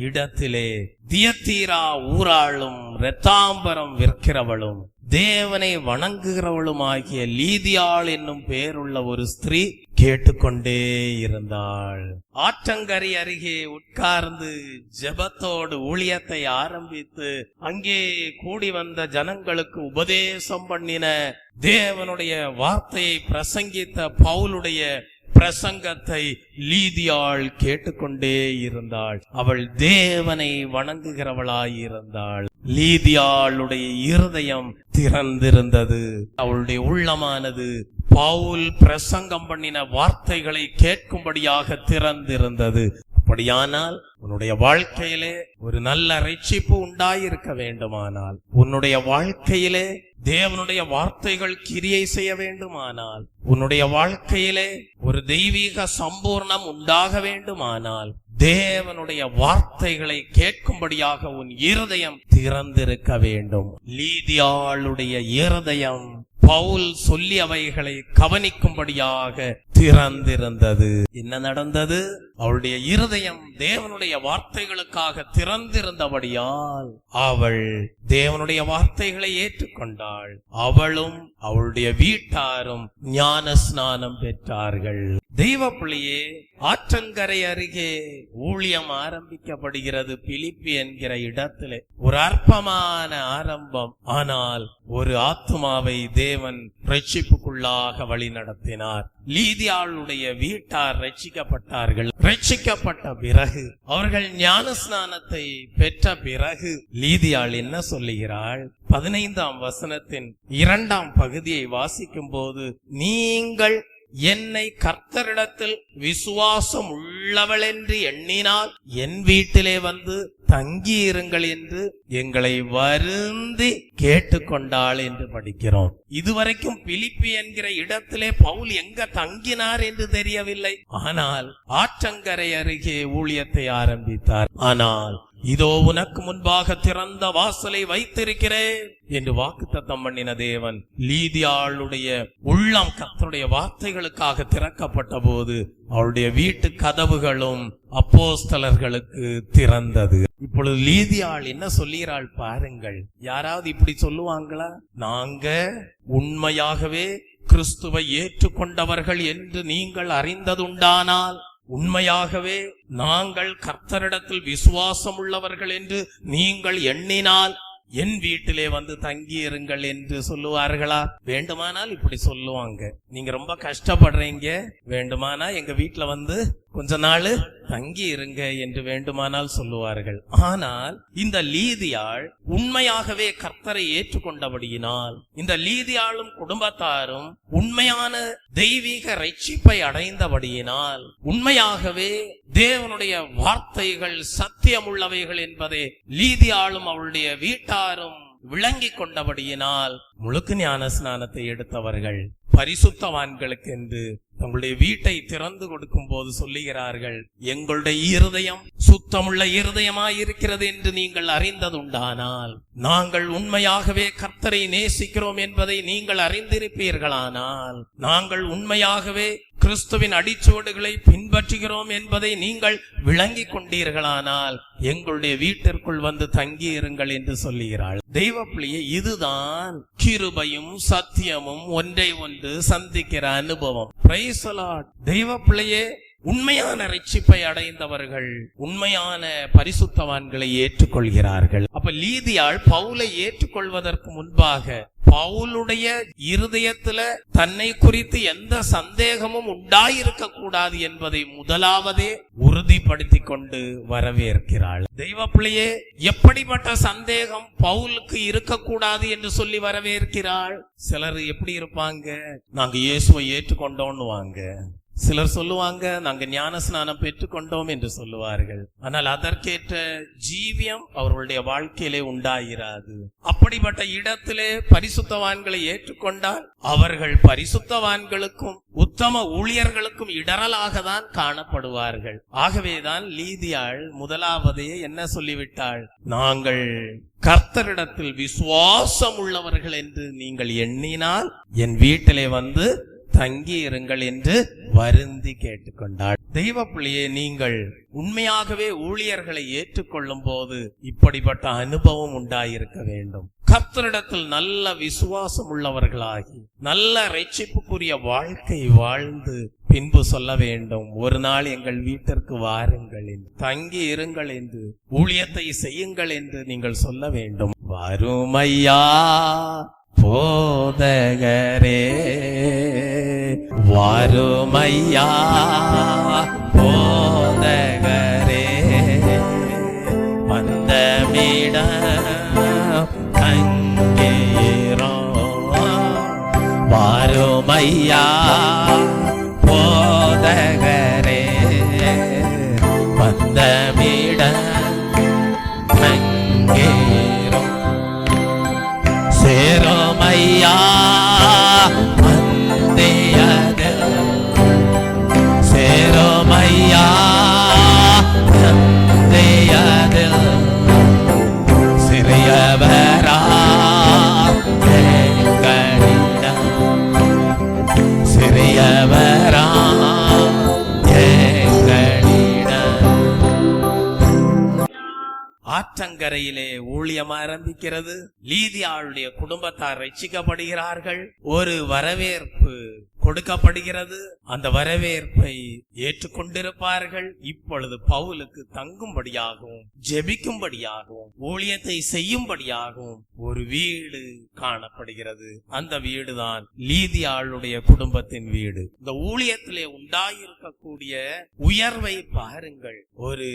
இடத்திலே தியத்தீரா ஊராளும் இரத்தாம்பரம் விற்கிறவளும் தேவனை வணங்குகிறவளுமாகிய லீதியாள் என்னும் பெயருள்ள ஒரு ஸ்திரீ கேட்டுக்கொண்டே இருந்தாள். ஆற்றங்கரை அருகே உட்கார்ந்து ஜெபத்தோடு ஊழியத்தை ஆரம்பித்து அங்கே கூடி வந்த ஜனங்களுக்கு உபதேசம் பண்ணின, தேவனுடைய வார்த்தையை பிரசங்கித்த பவுலுடைய பிரசங்கத்தை லீதியாள் கேட்டுக்கொண்டே இருந்தாள். அவள் தேவனை வணங்குகிறவளாயிருந்தாள். லீதியாளுடைய இருதயம் திறந்திருந்தது. அவளுடைய உள்ளமானது பவுல் பிரசங்கம் பண்ணின வார்த்தைகளை கேட்கும்படியாக திறந்திருந்தது. அப்படியானால் உன்னுடைய வாழ்க்கையிலே ஒரு நல்ல ரட்சிப்பு உண்டாயிருக்க வேண்டுமானால், உன்னுடைய வாழ்க்கையிலே தேவனுடைய வார்த்தைகள் கிரியை செய்ய வேண்டுமானால், உன்னுடைய வாழ்க்கையிலே ஒரு தெய்வீக சம்பூர்ணம் உண்டாக வேண்டுமானால், தேவனுடைய வார்த்தைகளை கேட்கும்படியாக உன் இருதயம் திறந்திருக்க வேண்டும். லீதியாளுடைய இருதயம் பவுல் சொல்லி அவைகளை கவனிக்கும்படியாக திறந்திருந்தது. என்ன நடந்தது? அவளுடைய இருதயம் தேவனுடைய வார்த்தைகளுக்காக திறந்திருந்தபடியால் அவள் தேவனுடைய வார்த்தைகளை ஏற்றுக்கொண்டாள். அவளும் அவளுடைய வீட்டாரும் ஞான ஸ்நானம் பெற்றார்கள். தெய்வ பிள்ளையே, ஆற்றங்கரை அருகே ஊழியம் ஆரம்பிக்கப்படுகிறது. பிலிப்பி என்கிற இடத்திலே ஒரு அற்பமான ஆரம்பம். ஆனால் ஒரு ஆத்துமாவை தேவன் ரட்சிப்புக்குள்ளாக வழி நடத்தினார். லீதியாளுடைய வீட்டார் ரட்சிக்கப்பட்டார்கள். ரட்சிக்கப்பட்ட பிறகு, அவர்கள் ஞான ஸ்நானத்தை பெற்ற பிறகு லீதியாள் என்ன சொல்லுகிறாள்? 15ஆம் வசனத்தின் 2ஆம் பகுதியை வாசிக்கும் போது, நீங்கள் என்னை கர்த்தரிடத்தில் விசுவாசம் உள்ளவள் என்று எண்ணினால் என் வீட்டிலே வந்து தங்கியிருங்கள் என்று எங்களை வருந்தி கேட்டுக்கொண்டாள் என்று படிக்கிறோம். இதுவரைக்கும் பிலிப்பி என்கிற இடத்திலே பவுல் எங்க தங்கினார் என்று தெரியவில்லை. ஆனால் ஆற்றங்கரை அருகே ஊழியத்தை ஆரம்பித்தார். ஆனால் இதோ உனக்கு முன்பாக திறந்த வாசலை வைத்திருக்கிறேன் என்று வாக்குத்தத்தம் பண்ணின தேவன், லீதியாளுடைய உள்ளம் கர்த்தருடைய வார்த்தைகளுக்காக திறக்கப்பட்ட போது அவளுடைய வீட்டு கதவுகளும் அப்போஸ்தலர்களுக்கு திறந்தது. இப்பொழுது லீதியாள் என்ன சொல்லுகிறாள் பாருங்கள். யாராவது இப்படி சொல்லுவாங்களா? நாங்க உண்மையாகவே கிறிஸ்துவை ஏற்றுக்கொண்டவர்கள் என்று நீங்கள் அறிந்ததுண்டானால், உண்மையாகவே நாங்கள் கர்த்தரிடத்தில் விசுவாசம் உள்ளவர்கள் என்று நீங்கள் எண்ணினால் என் வீட்டிலே வந்து தங்கி இருங்கள் என்று சொல்லுவார்களா? வேண்டுமானால் இப்படி சொல்லுவாங்க, நீங்க ரொம்ப கஷ்டப்படுறீங்க, வேண்டுமானா எங்க வீட்டுல வந்து கொஞ்ச நாள் தங்கி இருங்க என்று வேண்டுமானால் சொல்லுவார்கள். ஆனால் இந்த லீதியாள் உண்மையாகவே கர்த்தரை ஏற்றுக்கொண்டபடியினால், இந்த லீதியாளும் குடும்பத்தாரும் உண்மையான தெய்வீக ரட்சிப்பை அடைந்தபடியினால், உண்மையாகவே தேவனுடைய வார்த்தைகள் சத்தியமுள்ளவைகள் என்பதை லீதியாளும் அவளுடைய வீட்டாரும் விளங்கி கொண்டபடியினால், முழுக்க ஞான ஸ்நானத்தை எடுத்தவர்கள் பரிசுத்தவான்களுக்கு என்று தங்களுடைய வீட்டை திறந்து கொடுக்கும் போது சொல்லுகிறார்கள், எங்களுடைய இருதயம் சுத்தமுள்ள இருதயமாய் இருக்கிறது என்று நீங்கள் அறிந்ததுண்டானால், நாங்கள் உண்மையாகவே கர்த்தரை நேசிக்கிறோம் என்பதை நீங்கள் அறிந்திருப்பீர்களானால், நாங்கள் உண்மையாகவே கிறிஸ்துவின் அடிச்சுவடுகளை பின்பற்றுகிறோம் என்பதை நீங்கள் விளங்கி கொண்டீர்களானால் எங்களுடைய வீட்டிற்குள் வந்து தங்கி இருங்கள் என்று சொல்லுகிறாள். தெய்வ பிள்ளையே, இதுதான் கிருபையும் சத்தியமும் ஒன்றை ஒன்று சந்திக்கிற அனுபவம். Praise the Lord. தெய்வ பிள்ளையே, உண்மையான ரட்சிப்பை அடைந்தவர்கள் உண்மையான பரிசுத்தவான்களை ஏற்றுக்கொள்கிறார்கள். அப்ப லீதியாள் பவுலை ஏற்றுக்கொள்வதற்கு முன்பாக பவுலுடைய இருதயத்துல தன்னை குறித்து எந்த சந்தேகமும் உண்டாயிருக்க கூடாது என்பதை முதலாவதே உறுதிப்படுத்தி கொண்டு வரவேற்கிறாள். தெய்வ பிள்ளையே, எப்படிப்பட்ட சந்தேகம் பவுலுக்கு இருக்கக்கூடாது என்று சொல்லி வரவேற்கிறாள். சிலர் எப்படி இருப்பாங்க? நாங்க இயேசுவை ஏற்றுக்கொண்டோன்னு வாங்க. சிலர் சொல்லுவாங்க, நாங்க ஞான ஸ்நானம் பெற்றுக்கொண்டோம் என்று சொல்லுவார்கள். ஆனால் அதற்கேற்ற ஜீவியம் அவர்களுடைய வாழ்க்கையிலே உண்டாயிராது. அப்படிப்பட்ட இடத்திலே பரிசுத்தவான்களை ஏற்றுக்கொண்டால் அவர்கள் பரிசுத்தவான்களுக்கும் உத்தம ஊழியர்களுக்கும் இடரலாக தான் காணப்படுவார்கள். ஆகவேதான் லீதியாள் முதலாவதே என்ன சொல்லிவிட்டாள்? நாங்கள் கர்த்தரிடத்தில் விசுவாசம் உள்ளவர்கள் என்று நீங்கள் எண்ணினால் என் வீட்டிலே வந்து தங்கி இருங்கள் என்று வருந்தி கேட்டுக்கொண்டாள். தெய்வ பிள்ளையே, நீங்கள் உண்மையாகவே ஊழியர்களை ஏற்றுக்கொள்ளும் போது இப்படிப்பட்ட அனுபவம் உண்டாயிருக்க வேண்டும். கர்த்தரிடத்தில் நல்ல விசுவாசம் உள்ளவர்களாகி நல்ல இரட்சிப்புக்குரிய வாழ்க்கை வாழ்ந்து பின்பு சொல்ல வேண்டும், ஒரு நாள் எங்கள் வீட்டிற்கு வாருங்கள் என்று, தங்கி இருங்கள் என்று, ஊழியத்தை செய்யுங்கள் என்று நீங்கள் சொல்ல வேண்டும். வருமையா போதகரே, வருமையா போதகரே, வந்தமிடம் தங்கீரோ, வருமையா போதகரே, வந்தமிடம் தங்கீரோ, சேரோமையா மந்தியதில், சேரோமையா மந்தியதில், சிறியவரா எங்களிடம், சிறியவரா எங்களிடம். ஆற்றங்கரையிலே ஊழியம் ஆரம்பிக்கிறது. லீதியாளுடைய குடும்பத்தார் ரட்சிக்கப்படுகிறார்கள். ஒரு வரவேற்பு கொடுக்கப்படுகிறது. அந்த வரவேற்பை ஏற்றுக்கொண்டிருப்பார்கள். இப்பொழுது பவுலுக்கு தங்கும்படியாகவும் ஜெபிக்கும்படியாகவும் ஊழியத்தை செய்யும்படியாகவும் ஒரு வீடு காணப்படுகிறது. அந்த வீடுதான் லீதியாளுடைய குடும்பத்தின் வீடு. இந்த ஊழியத்திலே உண்டாயிருக்கக்கூடிய உயர்வை பாருங்கள். ஒரு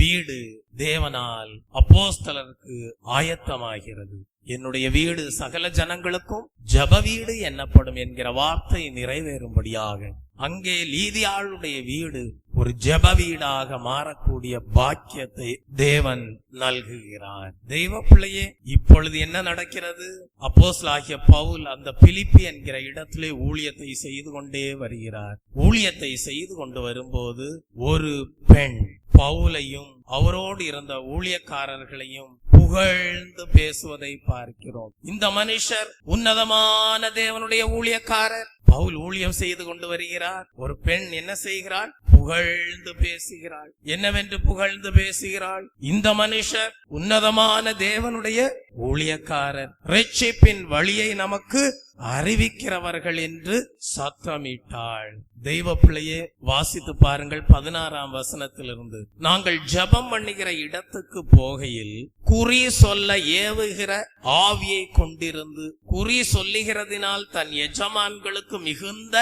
வீடு தேவனால் அப்போஸ்தலருக்கு ஆயத்தமாகிறது. என்னுடைய வீடு சகல ஜனங்களுக்கும் ஜப வீடு என்னப்படும் என்கிற வார்த்தை நிறைவேறும்படியாக அங்கே லீதியாளுடைய வீடு ஒரு ஜப வீடாக மாறக்கூடிய பாக்கியத்தை தேவன் நல்குகிறார். தெய்வ பிள்ளையே, இப்பொழுது என்ன நடக்கிறது? அப்போஸ்தலனாகிய பவுல் அந்த பிலிப்பி என்கிற இடத்திலே ஊழியத்தை செய்து கொண்டே வருகிறார். ஊழியத்தை செய்து கொண்டு வரும்போது ஒரு பெண் பவுலையும் அவரோடு இருந்த ஊழியக்காரர்களையும் புகழ்ந்து பேசுவதை பார்க்கிறோம். இந்த மனுஷர் உன்னதமான தேவனுடைய ஊழியக்காரர். பவுல் ஊழியம் செய்து கொண்டு வருகிறார். ஒரு பெண் என்ன செய்கிறாள்? புகழ்ந்து பேசுகிறாள். என்னவென்று புகழ்ந்து பேசுகிறாள்? இந்த மனுஷர் உன்னதமான தேவனுடைய ஊழியக்காரர், இரட்சிப்பின் வழியை நமக்கு அறிவிக்கிறவர்கள் என்று சத்தமிட்டாள். தெய்வ பிள்ளையே, வாசித்து பாருங்கள் 16ஆம் வசனத்திலிருந்து. நாங்கள் ஜெபம் பண்ணுகிற இடத்துக்கு போகையில் குறி சொல்ல ஏவுகிற ஆவியை கொண்டிருந்து குறி சொல்லுகிறதினால் தன் எஜமான்களுக்கு மிகுந்த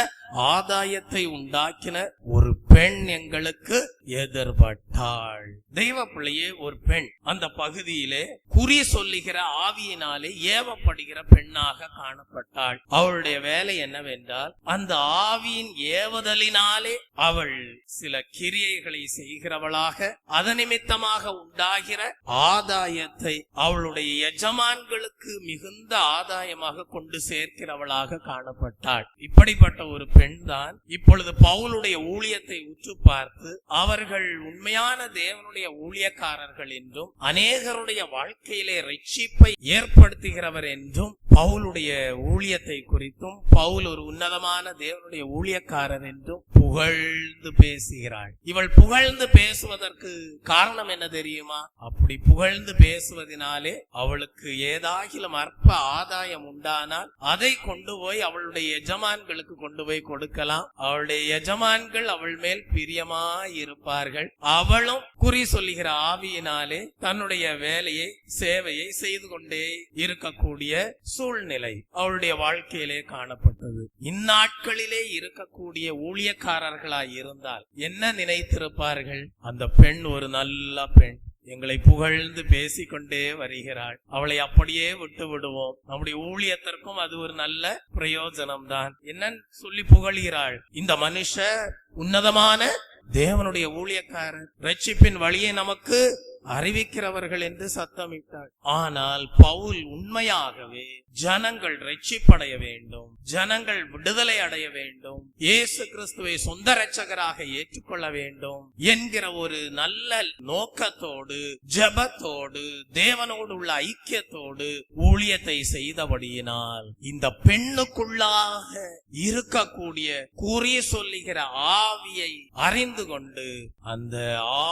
ஆதாயத்தை உண்டாக்கின ஒரு பெண் எங்களுக்கு எதிர்பட்டாள். தெய்வ பிள்ளையே, ஒரு பெண் அந்த பகுதியிலே குறி சொல்லுகிற ஆவியினாலே ஏவப்படுகிற பெண்ணாக காணப்பட்டாள். அவளுடைய வேலை என்னவென்றால், அந்த ஆவியின் ஏவுதலினாலே அவள் சில கிரியைகளை செய்கிறவளாக, அதன் நிமித்தமாக உண்டாகிற ஆதாயத்தை அவளுடைய எஜமான்களுக்கு மிகுந்த ஆதாயமாக கொண்டு சேர்க்கிறவளாக காணப்பட்டாள். இப்படிப்பட்ட ஒரு பெண் தான் இப்பொழுது பவுலுடைய ஊழியத்தை உற்று பார்த்து அவர்கள் உண்மையான தேவனுடைய ஊழியக்காரர்கள் என்றும் அநேகருடைய வாழ்க்கையிலே ரட்சிப்பை ஏற்படுத்துகிறவர் என்றும் பவுலுடைய ஊழியத்தை குறித்தும் பவுல் ஒரு உன்னதமான தேவனுடைய ஊழியக்காரர் என்றும் புகழ்ந்து பேசுகிறாள். இவள் புகழ்ந்து பேசுவதற்கு காரணம் என்ன தெரியுமா? அப்படி புகழ்ந்து பேசுவதனாலே அவளுக்கு ஏதாகிலும் அற்ப ஆதாயம் உண்டானால் அதை கொண்டு போய் அவளுடைய எஜமான்களுக்கு கொண்டு போய் கொடுக்கலாம். அவளுடைய எஜமான்கள் அவள் மேல் பிரியமாயிருப்பார்கள். அவளும் குறி சொல்லுகிற ஆவியினாலே தன்னுடைய வேலையை சேவையை செய்து கொண்டே இருக்கக்கூடிய சூழ்நிலை அவளுடைய வாழ்க்கையிலே காணப்பட்டது. இந்நாட்களிலே இருக்கக்கூடிய ஊழியக்காரர்களாய் இருந்தால் என்ன நினைத்திருப்பார்கள்? அந்த பெண் ஒரு நல்ல பெண், எங்களை புகழ்ந்து பேசிக்கொண்டே வருகிறாள், அவளை அப்படியே விட்டு விடுவோம், நம்முடைய ஊழியத்திற்கும் அது ஒரு நல்ல பிரயோஜனம் தான் என்னன்னு சொல்லி புகழ்கிறாள். இந்த மனுஷ உன்னதமான தேவனுடைய ஊழியக்காரர், ரட்சிப்பின் வழியை நமக்கு அறிவிக்கிறவர்கள் என்று சத்தமிட்டாள். ஆனால் பவுல் உண்மையாகவே ஜனங்கள் ரட்சிப்படைய வேண்டும், ஜனங்கள் விடுதலை அடைய வேண்டும், இயேசு கிறிஸ்துவை சொந்த இரட்சகராக ஏற்றுக்கொள்ள வேண்டும் என்கிற ஒரு நல்ல நோக்கத்தோடு, ஜெபத்தோடு, தேவனோடு உள்ள ஐக்கியத்தோடு ஊழியத்தை செய்தபடியினால் இந்த பெண்ணுக்குள்ளாக இருக்கக்கூடிய குறி சொல்லுகிற ஆவியை அறிந்து கொண்டு அந்த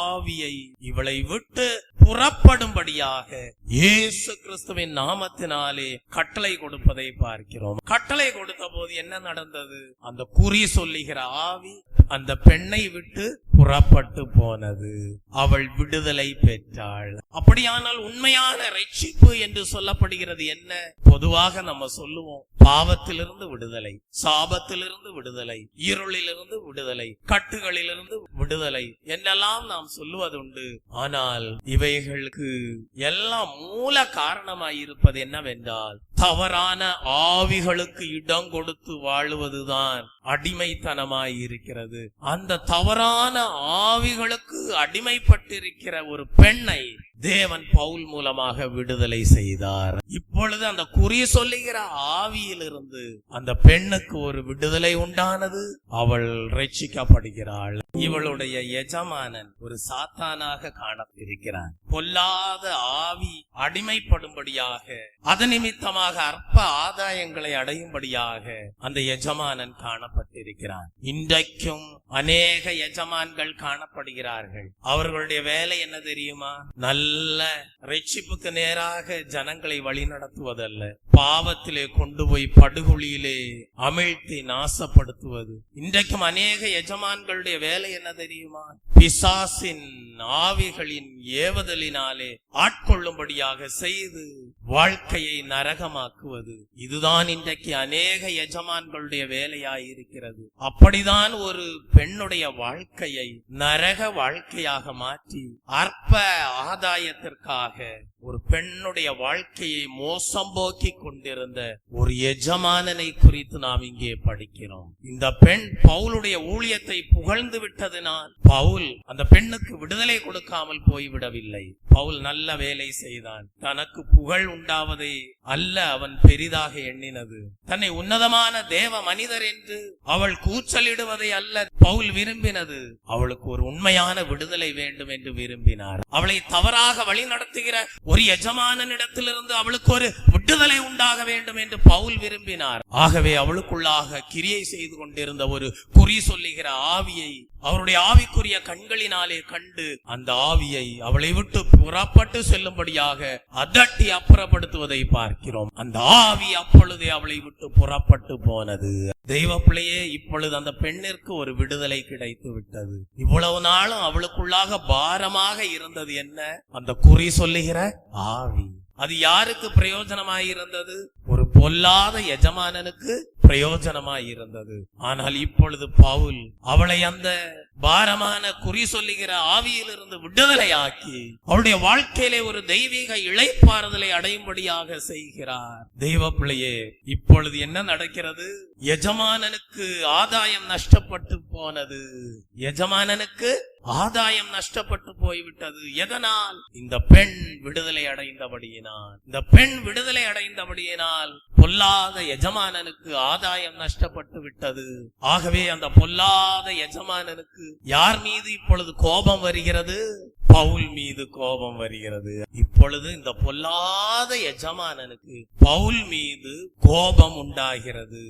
ஆவியை இவளை விட்டு புறப்படும்படியாக இயேசு கிறிஸ்துவின் நாமத்தினாலே கட்டளை கொடுப்பதை பார்க்கிறோம். கட்டளை கொடுத்த போது என்ன நடந்தது? அந்த குறி சொல்லுகிற ஆவி அந்த பெண்ணை விட்டு புறப்பட்டு போனது. அவள் விடுதலை பெற்றாள். அப்படியானால் உண்மையான ரட்சிப்பு என்று சொல்லப்படுகிறது என்ன? பொதுவாக நம்ம சொல்லுவோம், பாவத்திலிருந்து விடுதலை, சாபத்திலிருந்து விடுதலை, இருளிலிருந்து விடுதலை, கட்டுகளிலிருந்து விடுதலை என்றெல்லாம் நாம் சொல்லுவதுண்டு. ஆனால் இவைகளுக்கு எல்லாம் மூல காரணமாயிருப்பது என்னவென்றால், தவறான ஆவிகளுக்கு இடம் கொடுத்து வாழுவதுதான் அடிமைத்தனமாயிருக்கிறது. அந்த தவறான ஆவிகளுக்கு அடிமைப்பட்டிருக்கிற ஒரு பெண்ணை தேவன் பவுல் மூலமாக விடுதலை செய்தார். இப்பொழுது அந்த குறி சொல்லுகிற ஆவியிலிருந்து அந்த பெண்ணுக்கு ஒரு விடுதலை உண்டானது. அவள் ரட்சிக்கப்படுகிறாள். இவளுடைய எஜமானன் ஒரு சாத்தானாக காணப்பட்டிருக்கிறான். பொல்லாத ஆவி அடிமைப்படும்படியாக, அது நிமித்தமாக அற்ப ஆதாயங்களை அடையும்படியாக அந்த எஜமானன் காணப்பட்டிருக்கிறான். இன்றைக்கும் அநேக எஜமான்கள் காணப்படுகிறார்கள். அவர்களுடைய வேலை என்ன தெரியுமா? நல்ல ரட்சிப்புக்கு நேராக ஜனங்களை வழி நடத்துவதல்ல, பாவத்திலே கொண்டு போய் படுகொலியிலே அமிழ்த்தி நாசப்படுத்துவது. இன்றைக்கும் அநேக எஜமான்களுடைய வேலை என்ன தெரியுமா? பிசாசின் ஆவிகளின் ஏவுதலினாலே ஆட்கொள்ளும்படியாக செய்து வாழ்க்கையை நரகமாக்குவது. இதுதான் இன்றைக்கு அநேக எஜமான்களுடைய வேலையாயிருக்கிறது. அப்படிதான் ஒரு பெண்ணுடைய வாழ்க்கையை நரக வாழ்க்கையாக மாற்றி அற்ப ஆதாயத்திற்காக ஒரு பெண்ணுடைய வாழ்க்கையை மோசம் போக்கி கொண்டிருந்த ஒரு எஜமானனை குறித்து நாம் இங்கே படிக்கிறோம். இந்த பெண் பவுலுடைய ஊழியத்தை புகழ்ந்து விட்டதினால் பவுல் அந்த பெண்ணுக்கு விடுதலை கொடுக்காமல் போய்விடவில்லை. பவுல் நல்ல வேலை செய்தான். தனக்கு புகழ் உண்டாவதை அல்ல அவன் பெரிதாக எண்ணினது. தன்னை உன்னதமான தேவ மனிதர் என்று அவள் கூச்சலிடுவதை அல்ல பவுல் விரும்பினது. அவளுக்கு ஒரு உண்மையான விடுதலை வேண்டும் என்று விரும்பினார். அவளை தவறாக வழி நடத்துகிற ஒரு எஜமானனிடத்திலிருந்து அவளுக்கு ஒரு விடுதலை உண்டாக வேண்டும் என்று பவுல் விரும்பினார். ஆகவே அவளுக்குள்ளாக கிரியை செய்து கொண்டிருந்த ஒரு குறி சொல்லுகிற ஆவியை அவருடைய ஆவிக்குரிய கண்களினாலே கண்டு அந்த ஆவியை அவளை விட்டு புறப்பட்டு செல்லும்படியாக அதட்டி அப்புறப்படுத்துவதை பார்க்கிறோம். அந்த ஆவி அப்பொழுதே அவளை விட்டு புறப்பட்டு போனது. தெய்வ பிள்ளையே, இப்பொழுது அந்த பெண்ணிற்கு ஒரு விடுதலை கிடைத்து விட்டது. இவ்வளவு நாளும் அவளுக்குள்ளாக பாரமாக இருந்தது என்ன? அந்த குறி சொல்லுகிற ஆவி. அது யாருக்கு பிரயோஜனமாயிருந்தது? ஒரு பொல்லாத எஜமானனுக்கு பிரயோஜனமாயிருந்தது. ஆனால் இப்பொழுது பவுல் அவளை அந்த பாரமான குறி சொல்லுகிற ஆவியிலிருந்து விடுதலையாக்கி அவளுடைய வாழ்க்கையிலே ஒரு தெய்வீக இளைப்பாறுதலை அடையும்படியாக செய்கிறார். தெய்வ பிள்ளையே, இப்பொழுது என்ன நடக்கிறது? எஜமானனுக்கு ஆதாயம் நஷ்டப்பட்டு போனது. எஜமானனுக்கு ஆதாயம் நஷ்டப்பட்டு போய்விட்டது. எதனால்? இந்த பெண் விடுதலை அடைந்தபடியினால். இந்த பெண் விடுதலை அடைந்தபடியினால் பொல்லாத எஜமானனுக்கு ஆதாயம் நஷ்டப்பட்டு விட்டது. ஆகவே அந்த பொல்லாத எஜமானனுக்கு யார் மீது இப்பொழுது கோபம் வருகிறது? பவுல் மீது கோபம் வருகிறது. இப்பொழுது இந்த பொல்லாத எஜமானனுக்கு பவுல் மீது கோபம் உண்டாகிறது.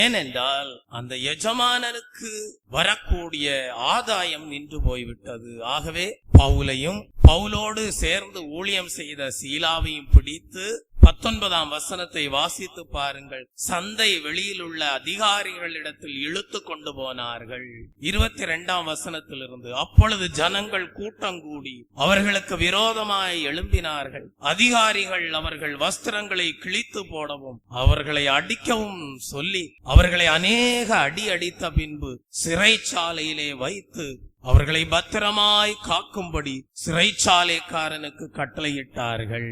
ஏனென்றால் அந்த எஜமானனுக்கு வரக்கூடிய ஆதாயம் நின்று போய்விட்டது. ஆகவே பவுலையும் பவுலோடு சேர்ந்து ஊழியம் செய்த சீலாவையும் பிடித்து 19ஆம் வசனத்தை வாசித்து பாருங்கள். சந்தை வெளியில் உள்ள அதிகாரிகளிடத்தில் இழுத்து கொண்டு போனார்கள். 22ஆம் வசனத்திலிருந்து, அப்பொழுது ஜனங்கள் கூட்டங்கூடி அவர்களுக்கு விரோதமாய் எழும்பினார்கள். அதிகாரிகள் அவர்கள் வஸ்திரங்களை கிழித்து போடவும் அவர்களை அடிக்கவும் சொல்லி அவர்களை அநேக அடி அடித்த பின்பு சிறைச்சாலையிலே வைத்து அவர்களை பத்திரமாய் காக்கும்படி சிறைச்சாலைக்காரனுக்கு கட்டளையிட்டார்கள்.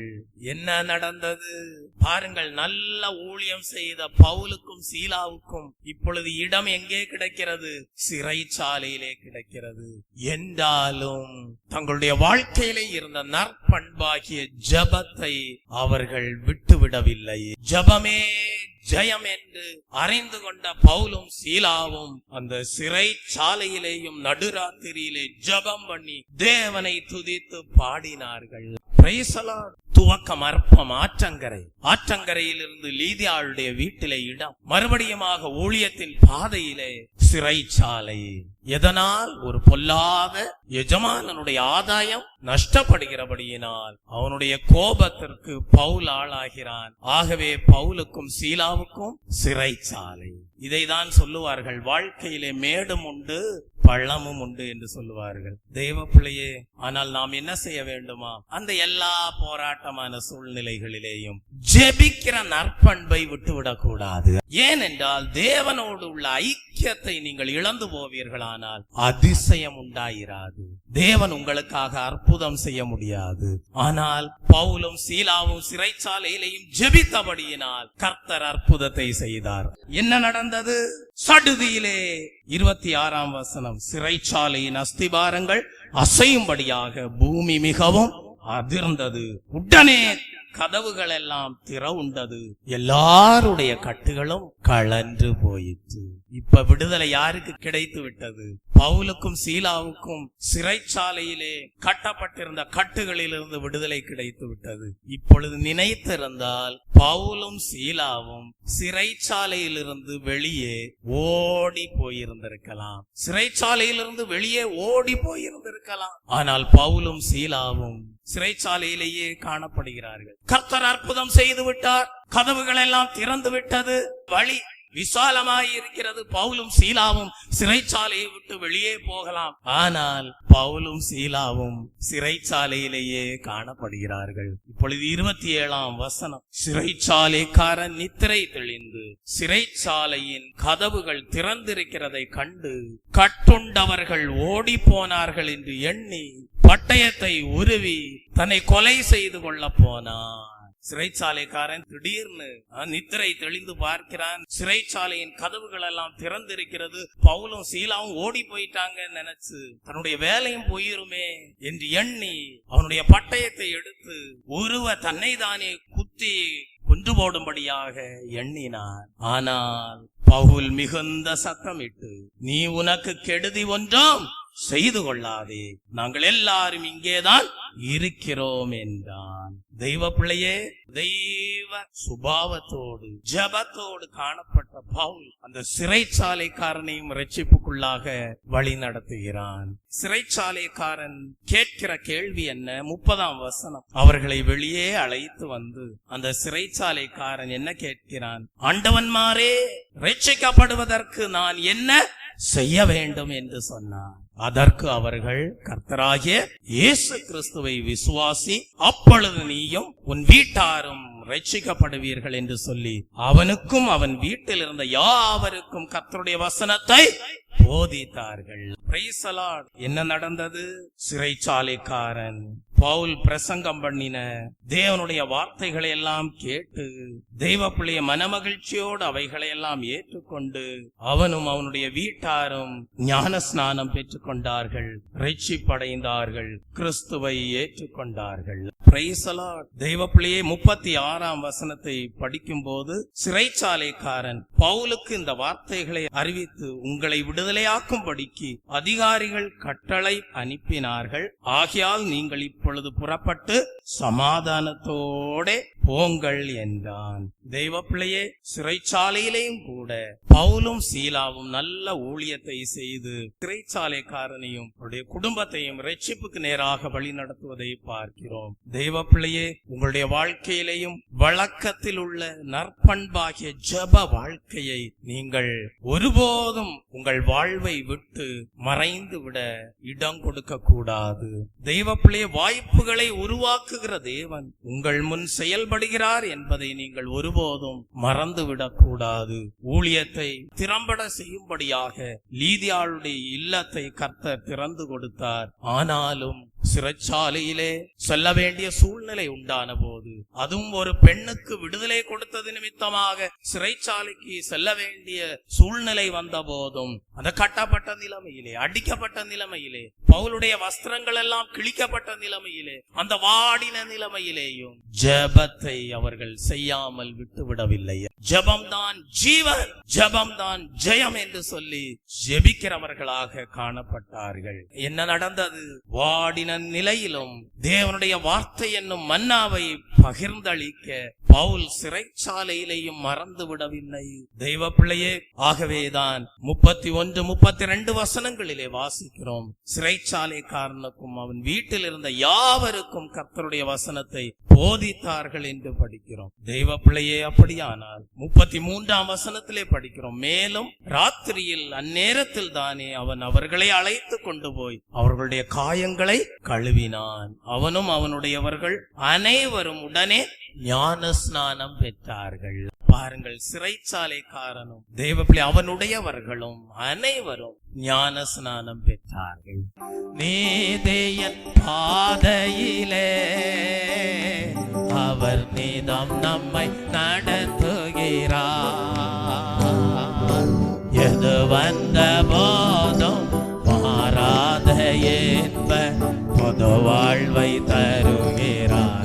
என்ன நடந்தது பாருங்கள். நல்ல ஊழியம் செய்த பவுலுக்கும் சீலாவுக்கும் இப்பொழுது இடம் எங்கே கிடைக்கிறது? சிறைச்சாலையிலே கிடைக்கிறது. என்றாலும் தங்களுடைய வாழ்க்கையிலே இருந்த நற்பண்பாகிய ஜபத்தை அவர்கள் விட்டுவிடவில்லை. ஜபமே ஜெயம் என்று அறிந்து கொண்ட பவுலும் சீலாவும் அந்த சிறைச்சாலையிலேயும் நடுராத்திரியிலே ஜபம் பண்ணி தேவனை துதித்து பாடினார்கள். Praise the Lord. துவக்கம் அற்பம் ஆற்றங்கரை. ஆற்றங்கரையிலிருந்து லீதியாளுடைய வீட்டிலே இடம், மறுபடியுமாக ஊழியத்தின் பாதையிலே சிறைச்சாலை. எதனால்? ஒரு பொல்லாத எஜமானனுடைய ஆதாயம் நஷ்டப்படுகிறபடியினால் அவனுடைய கோபத்திற்கு பவுல் ஆளாகிறான். ஆகவே பவுலுக்கும் சீலாவுக்கும் சிறைச்சாலை. இதைதான் சொல்லுவார்கள், வாழ்க்கையிலே மேடும் உண்டு பள்ளமும் உண்டு என்று சொல்லுவார்கள். தெய்வ பிள்ளையே, ஆனால் நாம் என்ன செய்ய வேண்டுமா? அந்த எல்லா போராட்டமான சூழ்நிலைகளிலேயும் ஜெபிக்கிற நற்பண்பை விட்டுவிடக் கூடாது. ஏனென்றால் தேவனோடு உள்ள ஐக்கியத்தை நீங்கள் இழந்து போவீர்களானால் அதிசயம் உண்டாயிராது. தேவன் உங்களுக்காக அற்புதம் செய்ய முடியாது. ஆனால் பவுலும் சீலாவும் சிறைச்சாலையிலேயும் ஜெபித்தபடியினால் கர்த்தர் அற்புதத்தை செய்தார். என்ன நடந்தது? சடுதியிலே 26ஆம் வசனம், சிறைச்சாலையின் அஸ்திபாரங்கள் அசையும்படியாக பூமி மிகவும் அதிர்ந்தது. உடனே கதவுகள் எல்லாம் திறவுண்டது. எல்லாருடைய கட்டுகளும் கழன்று போயிற்று. இப்ப விடுதலை யாருக்கு கிடைத்து விட்டது? பவுலுக்கும் சீலாவுக்கும் சிறைச்சாலையிலே கட்டப்பட்டிருந்த கட்டுகளிலிருந்து விடுதலை கிடைத்து விட்டது. இப்பொழுது நினைத்திருந்தால் பவுலும் சீலாவும் சிறைச்சாலையிலிருந்து வெளியே ஓடி போயிருந்திருக்கலாம். சிறைச்சாலையிலிருந்து வெளியே ஓடி போயிருந்திருக்கலாம். ஆனால் பவுலும் சீலாவும் சிறைச்சாலையிலேயே காணப்படுகிறார்கள். கர்த்தர் அற்புதம் செய்து விட்டார். கதவுகள் எல்லாம் திறந்து விட்டது. வழி விசாலமாய் இருக்கிறது. பவுலும் சீலாவும் சிறைச்சாலையை விட்டு வெளியே போகலாம். ஆனால் பவுலும் சீலாவும் சிறைச்சாலையிலேயே காணப்படுகிறார்கள். இப்பொழுது 27ஆம் வசனம், சிறைச்சாலைக்காரன் நித்திரை தெளிந்து சிறைச்சாலையின் கதவுகள் திறந்திருக்கிறதை கண்டு கட்டுண்டவர்கள் ஓடி போனார்கள் என்று எண்ணி பட்டயத்தை உருவி தன்னை கொலை செய்து கொள்ள போனான். சிறைச்சாலைக்காரன் திடீர்னு நித்திரை தெளிந்து பார்க்கிறான். சிறைச்சாலையின் கதவுகள் எல்லாம் திறந்திருக்கிறது. பவுலும் சீலாவும் ஓடி போயிட்டாங்கன்னு நினைச்சு தன்னுடைய வேலையும் போயிருமே என்று எண்ணி அவனுடைய பட்டயத்தை எடுத்து உருவ தன்னை தானே குத்தி கொன்று போடும்படியாக எண்ணினான். ஆனால் பவுல் மிகுந்த சத்தமிட்டு, நீ உனக்கு கெடுதி ஒன்றும் செய்து கொள்ளாதே, நாங்கள் எல்லாரும் இங்கேதான் இருக்கிறோம் என்றான். தெய்வ பிள்ளையே, தெய்வ சுபாவத்தோடு ஜபத்தோடு காணப்பட்ட பவுல் அந்த சிறைச்சாலைக்காரனையும் ரட்சிப்புக்குள்ளாக வழி நடத்துகிறான். சிறைச்சாலைக்காரன் கேட்கிற கேள்வி என்ன? 30ஆம் வசனம், அவர்களை வெளியே அழைத்து வந்து அந்த சிறைச்சாலைக்காரன் என்ன கேட்கிறான்? ஆண்டவன்மாரே, ரட்சிக்கப்படுவதற்கு நான் என்ன செய்ய வேண்டும் என்று சொன்னார். அதற்கு அவர்கள், கர்த்தராகிய இயேசு கிறிஸ்துவை விசுவாசி, அப்பொழுது நீயும் உன் வீட்டாரும் ரட்சிக்கப்படுவீர்கள் என்று சொல்லி அவனுக்கும் அவன் வீட்டில் இருந்த யாவருக்கும் கர்த்தருடைய வசனத்தை போதித்தார்கள். Praise the Lord. என்ன நடந்தது? சிறைச்சாலைக்காரன் பவுல் பிரசங்கம் பண்ணின தேவனுடைய வார்த்தைகளை எல்லாம் கேட்டு தெய்வ பிள்ளைய மனமகிழ்ச்சியோடு அவைகளை எல்லாம் ஏற்றுக்கொண்டு அவனும் அவனுடைய வீட்டாரும் ஞான ஸ்நானம் பெற்றுக் கொண்டார்கள், ரட்சிப்படைந்தார்கள், கிறிஸ்துவை ஏற்றுக்கொண்டார்கள். Praise the Lord. தெய்வ பிள்ளையே, 36ஆம் வசனத்தை படிக்கும் போது சிறைச்சாலைக்காரன் பவுலுக்கு இந்த வார்த்தைகளை அறிவித்து உங்களை விடுதலையாக்கும்படிக்கு அதிகாரிகள் கட்டளை அனுப்பினார்கள். ஆகையால் நீங்கள் இப்பொழுது புறப்பட்டு சமாதானத்தோட போங்கள் என்றான். தெய்வ பிள்ளையே, சிறைச்சாலையிலேயும் கூட பவுலும் சீலாவும் நல்ல ஊழியத்தை செய்து சிறைச்சாலைக்காரனையும் அவருடைய குடும்பத்தையும் ரட்சிப்புக்கு நேராக வழி நடத்துவதை பார்க்கிறோம். தெய்வ பிள்ளையே, உங்களுடைய வாழ்க்கையிலேயும் வழக்கத்தில் உள்ள நற்பண்பாகிய ஜப வாழ்க்கையை நீங்கள் ஒருபோதும் உங்கள் வாழ்வை விட்டு மறைந்து விட இடம் கொடுக்க கூடாது. தெய்வ பிள்ளையே, வாய்ப்புகளை உருவாக்குகிற தேவன் உங்கள் முன் செயல்பட செயல்படுகிறார் என்பதை நீங்கள் ஒருபோதும் மறந்துவிடக் கூடாது. ஊழியத்தை திறம்பட செய்யும்படியாக லீதியாளுடைய இல்லத்தை கர்த்தர் திறந்து கொடுத்தார். ஆனாலும் சிறைச்சாலையிலே செல்ல வேண்டிய சூழ்நிலை உண்டான போது, அதுவும் ஒரு பெண்ணுக்கு விடுதலை கொடுத்தது நிமித்தமாக சிறைச்சாலைக்கு செல்ல வேண்டிய சூழ்நிலை வந்த போதும், அந்த கட்டப்பட்ட நிலைமையிலே, அடிக்கப்பட்ட நிலைமையிலே, பவுலுடைய வஸ்திரங்கள் எல்லாம் கிழிக்கப்பட்ட நிலைமையிலே, அந்த வாடின நிலைமையிலேயும் ஜெபத்தை அவர்கள் செய்யாமல் விட்டுவிடவில்லை. ஜெபம்தான் ஜீவன், ஜெபம்தான் ஜெயம் என்று சொல்லி ஜெபிக்கிறவர்களாக காணப்பட்டார்கள். என்ன நடந்தது? வாடின நிலையிலும் தேவனுடைய வார்த்தை என்னும் மன்னாவை பகிர்ந்தளிக்க பவுல் சிறைச்சாலையிலேயும் மறந்து விடவில்லை. தெய்வ பிள்ளையே, ஆகவேதான் 31, 32 வசனங்களிலே வாசிக்கிறோம், சிறைச்சாலைக்காரனுக்கும் அவன் வீட்டில் இருந்த யாவருக்கும் கர்த்தருடைய வசனத்தை போதித்தார்கள் என்று படிக்கிறோம். தெய்வ பிள்ளையே, அப்படியானால் 33ஆம் வசனத்திலே படிக்கிறோம், மேலும் ராத்திரியில் அந்நேரத்தில் தானே அவன் அவர்களை அழைத்து கொண்டு போய் அவர்களுடைய காயங்களை கழுவினான். அவனும் அவனுடையவர்கள் அனைவரும் உடனே ஞான ஸ்நானம் பெற்றார்கள். பாருங்கள், சிறைச்சாலைக்காரனும் தேவப்பிள்ளை அவனுடையவர்களும் அனைவரும் ஞான ஸ்நானம் பெற்றார்கள். நீதியின் பாதையிலே அவர் நீதம் நம்மை நடத்துகிறார். எது வந்த போதும் மாறாத என்ப பொது வாழ்வை தருகிறார்.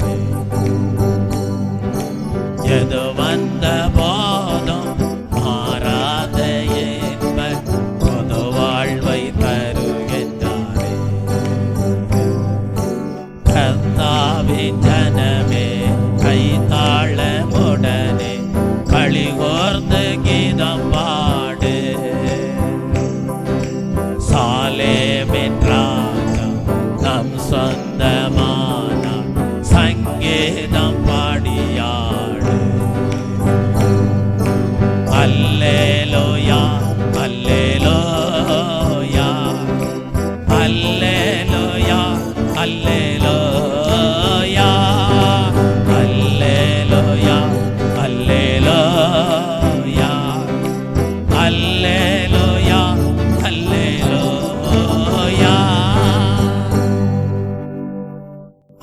எது வந்த போதும் மாறாத என்ப பொது வாழ்வை தருகின்றாரே. கர்த்தாவின் ஜனமே கைத்தாளமுடனே களிகோர்ந்து கீதம் பாடு. சாலேமின் ராஜா நம் சொந்தமான சங்கீதம் பாடியாடு. அல்லேலூயா, அல்லேலூயா, அல்லேலூயா, அல்லேலூயா, அல்லேலூயா, அல்லேலூயா, அல்லேலூயா, அல்லேலூயா.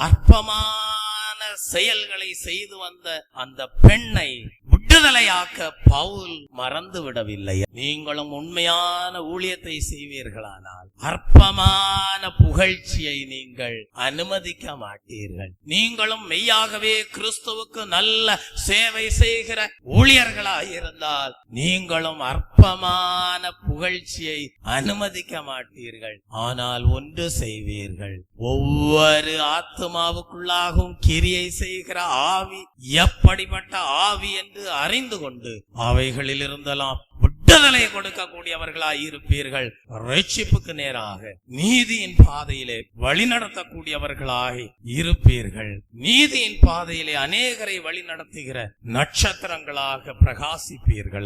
அற்பமான செயல்களை செய்து வந்த அந்த பெண்ணை விடுதலையாக்க பவுல் மறந்து விடவில்லை. நீங்களும் உண்மையான ஊழியத்தை செய்வீர்களானால் அற்பமான புகழ்ச்சியை நீங்கள் அனுமதிக்க மாட்டீர்கள். நீங்களும் மெய்யாகவே கிறிஸ்துவுக்கு நல்ல சேவை செய்கிற ஊழியர்களாயிருந்தால் நீங்களும் அற்பமான புகழ்ச்சியை அனுமதிக்க மாட்டீர்கள். ஆனால் ஒன்று செய்வீர்கள், ஒவ்வொரு ஆத்துமாவுக்குள்ளாகவும் கிரியை செய்கிற ஆவி எப்படிப்பட்ட ஆவி என்று அறிந்து கொண்டு அவைகளில் இருந்தெல்லாம் விடுதலை கொடுக்கக்கூடியவர்களாய் இருப்பீர்கள். ரட்சிப்புக்கு நேராக நீதியின் பாதையிலே வழிநடத்தக்கூடியவர்களாய் இருப்பீர்கள். நீதியின் பாதையிலே அநேகரை வழிநடத்துகிற நட்சத்திரங்களாக பிரகாசிப்பீர்கள்.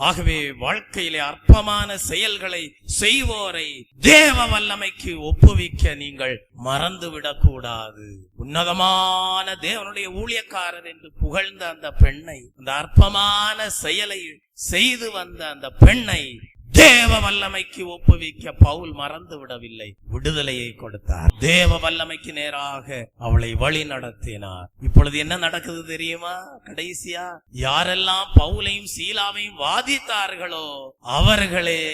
ஆகவே வாழ்க்கையிலே அற்பமான செயல்களை செய்வோரை தேவ வல்லமைக்கு ஒப்புவிக்க நீங்கள் மறந்துவிடக் கூடாது. உன்னதமான தேவனுடைய ஊழியக்காரர் என்று புகழ்ந்த அந்த பெண்ணை, அந்த அற்பமான செயலை செய்து வந்த அந்த பெண்ணை தேவ வல்லமைக்கு ஒப்புவிக்க பவுல் மறந்து விடவில்லை. விடுதலையை கொடுத்தார். தேவ வல்லமைக்கு நேராக அவளை வழி நடத்தினார். இப்பொழுது என்ன நடக்குது தெரியுமா? கடைசியா யாரெல்லாம் பவுலையும் சீலாவையும் வாதித்தார்களோ அவர்களே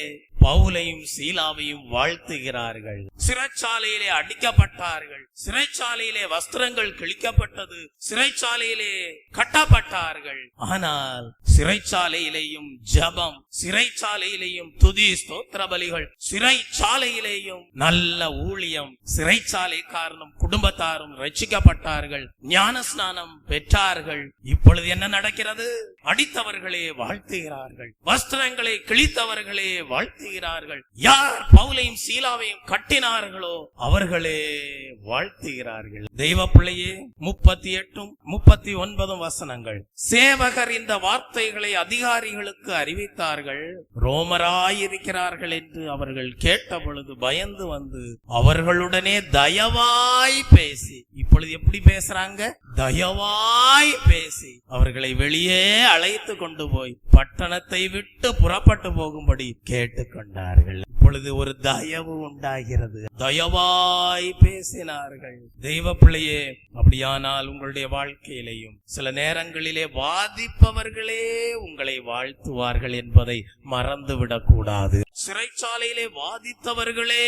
பவுலையும் சீலாவையும் வாழ்த்துகிறார்கள். சிறைச்சாலையிலே அடிக்கப்பட்டார்கள், சிறைச்சாலையிலே வஸ்திரங்கள் கிழிக்கப்பட்டது, சிறைச்சாலையிலே கட்டப்பட்டார்கள். ஆனால் சிறைச்சாலையிலேயும் ஜபம், சிறைச்சாலையிலேயும் துதி ஸ்தோத்திர பலிகள், சிறைச்சாலையிலேயும் நல்ல ஊழியம். சிறைச்சாலைக்காரனும் குடும்பத்தாரும் ரட்சிக்கப்பட்டார்கள், ஞான ஸ்நானம் பெற்றார்கள். இப்பொழுது என்ன நடக்கிறது? அடித்தவர்களே வாழ்த்துகிறார்கள், வஸ்திரங்களை கிழித்தவர்களே வாழ்த்து வாழ்த்துகிறார்கள். யார் பவுலையும் சீலாவையும் கட்டினார்களோ அவர்களே வாழ்த்துகிறார்கள். தெய்வ பிள்ளையே, 38 39 வசனங்கள். சேவகர் இந்த வார்த்தைகளை அதிகாரிகளுக்கு அறிவித்தார்கள். ரோமராயிருக்கிறார்கள் என்று அவர்கள் கேட்ட பொழுது பயந்து வந்து அவர்களுடனே தயவாய் பேசி, இப்பொழுது எப்படி பேசுறாங்க? தயவாய் பேசி அவர்களை வெளியே அழைத்து கொண்டு போய் பட்டணத்தை விட்டு புறப்பட்டு போகும்படி கேட்டுக்கொண்டார்கள். இப்பொழுது ஒரு தயவு உண்டாகிறது. தயவாய் பேசினார்கள். தெய்வ பிள்ளையே, அப்படியானால் உங்களுடைய வாழ்க்கையிலையும் சில நேரங்களிலே வாதிப்பவர்களே உங்களை வாழ்த்துவார்கள் என்பதை மறந்துவிடக் கூடாது. சிறைச்சாலையிலே வாதித்தவர்களே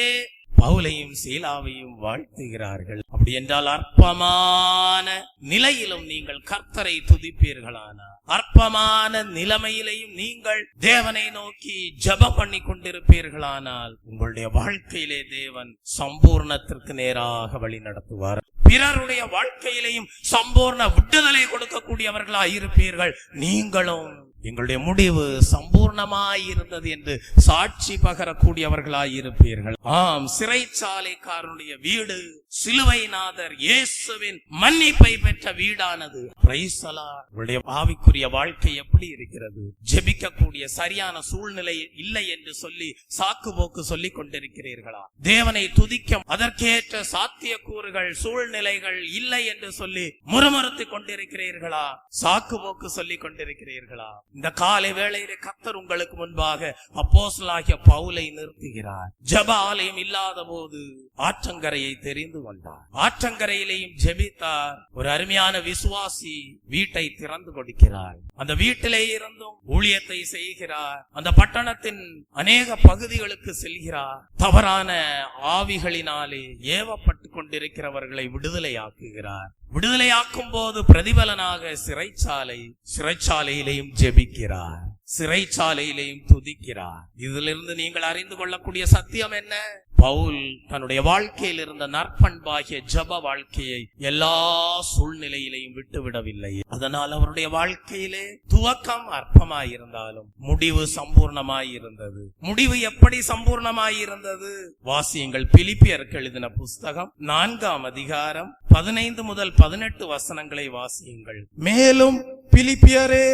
பவுலையும் சீலாவையும் வாழ்த்துகிறார்கள். அப்படி என்றால் அற்பமான நிலையிலும் நீங்கள் கர்த்தரை துதிப்பீர்களானால், அற்பமான நிலைமையிலையும் நீங்கள் தேவனை நோக்கி ஜெபம் பண்ணி கொண்டிருப்பீர்களானால், உங்களுடைய வாழ்க்கையிலே தேவன் சம்பூர்ணத்திற்கு நேராக வழி நடத்துவார். பிறருடைய வாழ்க்கையிலையும் சம்பூர்ண விடுதலை கொடுக்கக்கூடியவர்களாய் இருப்பீர்கள். நீங்களும் எங்களுடைய முடிவு சம்பூர்ணமாய் இருந்தது என்று சாட்சி பகரக்கூடியவர்களாய் இருப்பீர்கள். ஆம், சிறைச்சாலைக்காரனுடைய வீடு சிலுவைநாதர் இயேசுவின் மன்னிப்பை பெற்ற வீடானது. Praise the Lord. உங்களுடைய ஆவிக்குரிய வாழ்க்கை எப்படி இருக்கிறது? ஜெபிக்கக்கூடிய சரியான சூழ்நிலை இல்லை என்று சொல்லி சாக்கு போக்கு சொல்லிக் கொண்டிருக்கிறீர்களா? தேவனை துதிக்க அதற்கேற்ற சாத்தியக்கூறுகள் சூழ்நிலைகள் இல்லை என்று சொல்லி முறுமுறுத்துக் கொண்டிருக்கிறீர்களா? சாக்கு போக்கு சொல்லிக் கொண்டிருக்கிறீர்களா? இந்த காலை வேளையிலே கர்த்தர் உங்களுக்கு முன்பாக அப்போஸ்தலனாகிய பவுலை நிறுத்துகிறார். ஜெப ஆலயம் இல்லாத போது ஆற்றங்கரையை தெரிந்து கொண்டார். ஆற்றங்கரையிலேயும் ஜெபித்தார். ஒரு அருமையான விசுவாசி வீட்டை திறந்து கொடுக்கிறார். அந்த வீட்டிலே இருந்தும் ஊழியத்தை செய்கிறார். அந்த பட்டணத்தின் அநேக பகுதிகளுக்கு செல்கிறார். தவறான ஆவிகளினாலே ஏவப்பட்டு கொண்டிருக்கிறவர்களை விடுதலையாக்குகிறார். விடுதலையாக்கும் போது பிரதிபலனாக சிறைச்சாலையிலேயும் ஜெபிக்கிறார். சிறைச்சாலையிலேயும் துதிக்கிறார். இதிலிருந்து நீங்கள் அறிந்து கொள்ளக்கூடிய சத்தியம் என்ன? பவுல் தன்னுடைய வாழ்க்கையில் இருந்த நற்பண்பாகிய ஜெப வாழ்க்கையை எல்லா சூழ்நிலையிலையும் விட்டுவிடவில்லை. அதனால் அவருடைய வாழ்க்கையிலே துவக்கம் அற்பமாயிருந்தாலும் முடிவு சம்பூர்ணமாயிருந்தது. முடிவு எப்படி சம்பூர்ணமாயிருந்தது? வாசியுங்கள். பிலிப்பியருக்கு எழுதின புஸ்தகம் 4ஆம் அதிகாரம் 15 முதல் 18 வசனங்களை வாசியுங்கள். மேலும் பிலிப்பியரே,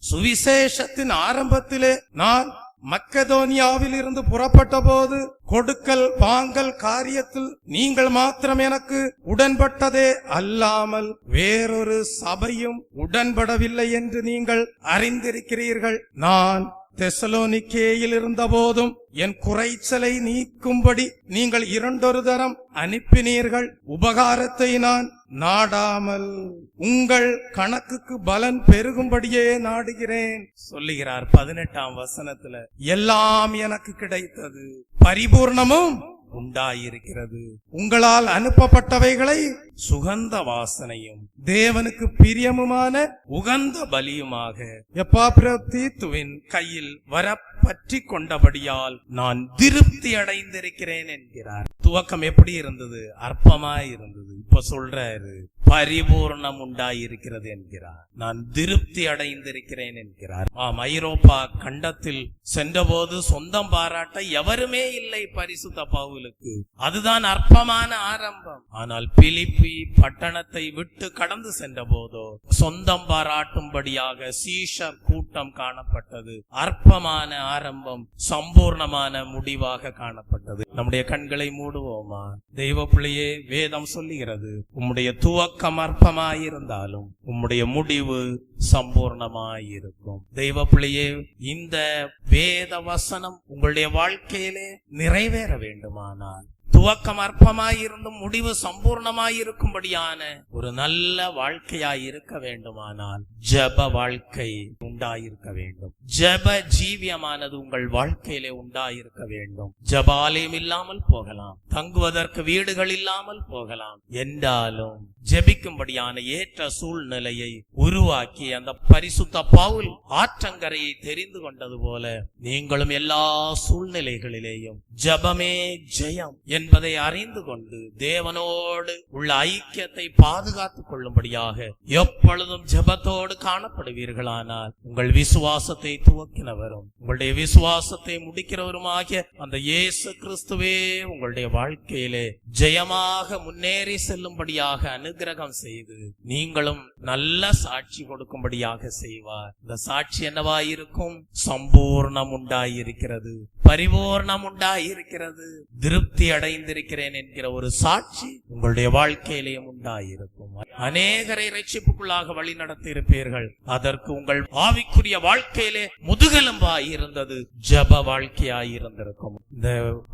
சுவிசேஷத்தின் ஆரம்பத்திலே நான் மக்கெதோனியாவில் இருந்து புறப்பட்ட போது கொடுக்கல் வாங்கல் காரியத்தில் நீங்கள் மாத்திரம் எனக்கு உடன்பட்டதே அல்லாமல் வேறொரு சபையும் உடன்படவில்லை என்று நீங்கள் அறிந்திருக்கிறீர்கள். நான் தெசலோனிக்கேயில் இருந்த போதும் என் குறைச்சலை நீக்கும்படி நீங்கள் 2 தரம் அனுப்பினீர்கள். உபகாரத்தை நான் நாடாமல் உங்கள் கணக்குக்கு பலன் பெருகும்படியே நாடுகிறேன் சொல்லுகிறார். 18ஆம் வசனத்துல எல்லாம் எனக்கு கிடைத்தது, பரிபூர்ணமும் உண்டாயிருக்கிறது. உங்களால் அனுப்பப்பட்டவைகளை சுகந்த வாசனையும் தேவனுக்கு பிரியமுமான உகந்த பலியுமாக எப்பாப்ரோதீத்துவின் கையில் பற்றி கொண்டபடியால் நான் திருப்தி அடைந்திருக்கிறேன் என்கிறார். துவக்கம் எப்படி இருந்தது? அற்பமாய் இருந்தது. இப்ப சொல்றாரு பரிபூர்ணம் உண்டாயிருக்கிறது என்கிறார். நான் திருப்தி அடைந்திருக்கிறேன் என்கிறார். ஆம், ஐரோப்பா கண்டத்தில் சென்றபோது சொந்தம் பாராட்ட எவருமே இல்லை பரிசுத்த பவுலுக்கு. அதுதான் அற்பமான ஆரம்பம். ஆனால் பிலிப்பி பட்டணத்தை விட்டு கடந்து சென்ற போதோ சொந்தம் பாராட்டும்படியாக சீஷர் கூட்டம் காணப்பட்டது. அற்பமான ஆரம்பம் சம்பூர்ணமான முடிவாக காணப்பட்டது. நம்முடைய கண்களை மூடுவோமா? தெய்வ பிள்ளையே, வேதம் சொல்லுகிறது உம்முடைய துவக்கம் அற்பமாயிருந்தாலும் உம்முடைய முடிவு சம்பூர்ணமாயிருக்கும். தெய்வ பிள்ளையே, இந்த வேத வசனம் உங்களுடைய வாழ்க்கையிலே நிறைவேற வேண்டுமானால், துவக்கம் அற்பமாயிருந்தும் முடிவு சம்பூர்ணமாயிருக்கும்படியான ஒரு நல்ல வாழ்க்கையாயிருக்க வேண்டுமானால் ஜெப வாழ்க்கை உண்டாயிருக்க வேண்டும். ஜெப ஜீவியமானது உங்கள் வாழ்க்கையிலே உண்டாயிருக்க வேண்டும். ஜெப ஆலயம் இல்லாமல் போகலாம், தங்குவதற்கு வீடுகள் இல்லாமல் போகலாம், என்றாலும் ஜெபிக்கும்படியான ஏற்ற சூழ்நிலையை உருவாக்கி அந்த பரிசுத்த பவுல் ஆற்றங்கரையை தெரிந்து கொண்டது போல நீங்களும் எல்லா சூழ்நிலைகளிலேயும் ஜெபமே ஜெயம் என்பதை என்பதை அறிந்து கொண்டு தேவனோடு உள்ள ஐக்கியத்தை பாதுகாத்துக் கொள்ளும்படியாக எப்பொழுதும் ஜெபத்தோடு காணப்படுவீர்களானால் உங்கள் விசுவாசத்தை துவக்கினவரும் உங்களுடைய விசுவாசத்தை முடிக்கிறவருமாகிய அந்த இயேசு கிறிஸ்துவே உங்களுடைய வாழ்க்கையிலே ஜெயமாக முன்னேறி செல்லும்படியாக அனுக்கிரகம் செய்து நீங்களும் நல்ல சாட்சி கொடுக்கும்படியாக செய்வார். இந்த சாட்சி என்னவாயிருக்கும்? சம்பூர்ணம் உண்டாயிருக்கிறது, பரிபூர்ணம் உண்டாயிருக்கிறது, திருப்தி அடைந்திருக்கிறேன் என்கிற ஒரு சாட்சி உங்களுடைய வாழ்க்கையிலேயும் உண்டாயிருக்கும். அநேகரை ரட்சிப்புக்குள்ளாக வழி நடத்தி இருப்பீர்கள். அதற்கு உங்கள் ஆவிக்குரிய வாழ்க்கையிலே முதுகெலும்பாய் இருந்தது ஜெப வாழ்க்கையாயிருந்திருக்கும். இந்த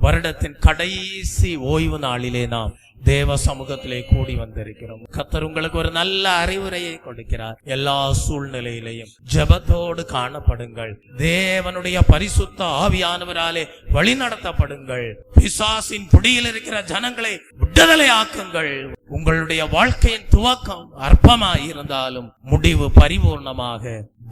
வருடத்தின் கடைசி ஓய்வு நாளிலே நாம் தேவ சமூகத்திலே கூடி வந்திருக்கிறோம். கர்த்தர் உங்களுக்கு ஒரு நல்ல அறிவுரையை கொடுக்கிறார். எல்லா சூழ்நிலையிலையும் ஜெபத்தோடு காணப்படுங்கள். தேவனுடைய பரிசுத்த ஆவியானவராலே வழி நடத்தப்படுங்கள். பிசாசின் பிடியில் இருக்கிற ஜனங்களை விடுதலை ஆக்குங்கள். உங்களுடைய வாழ்க்கையின் துவக்கம் அற்பமாய் இருந்தாலும் முடிவு பரிபூர்ணமாக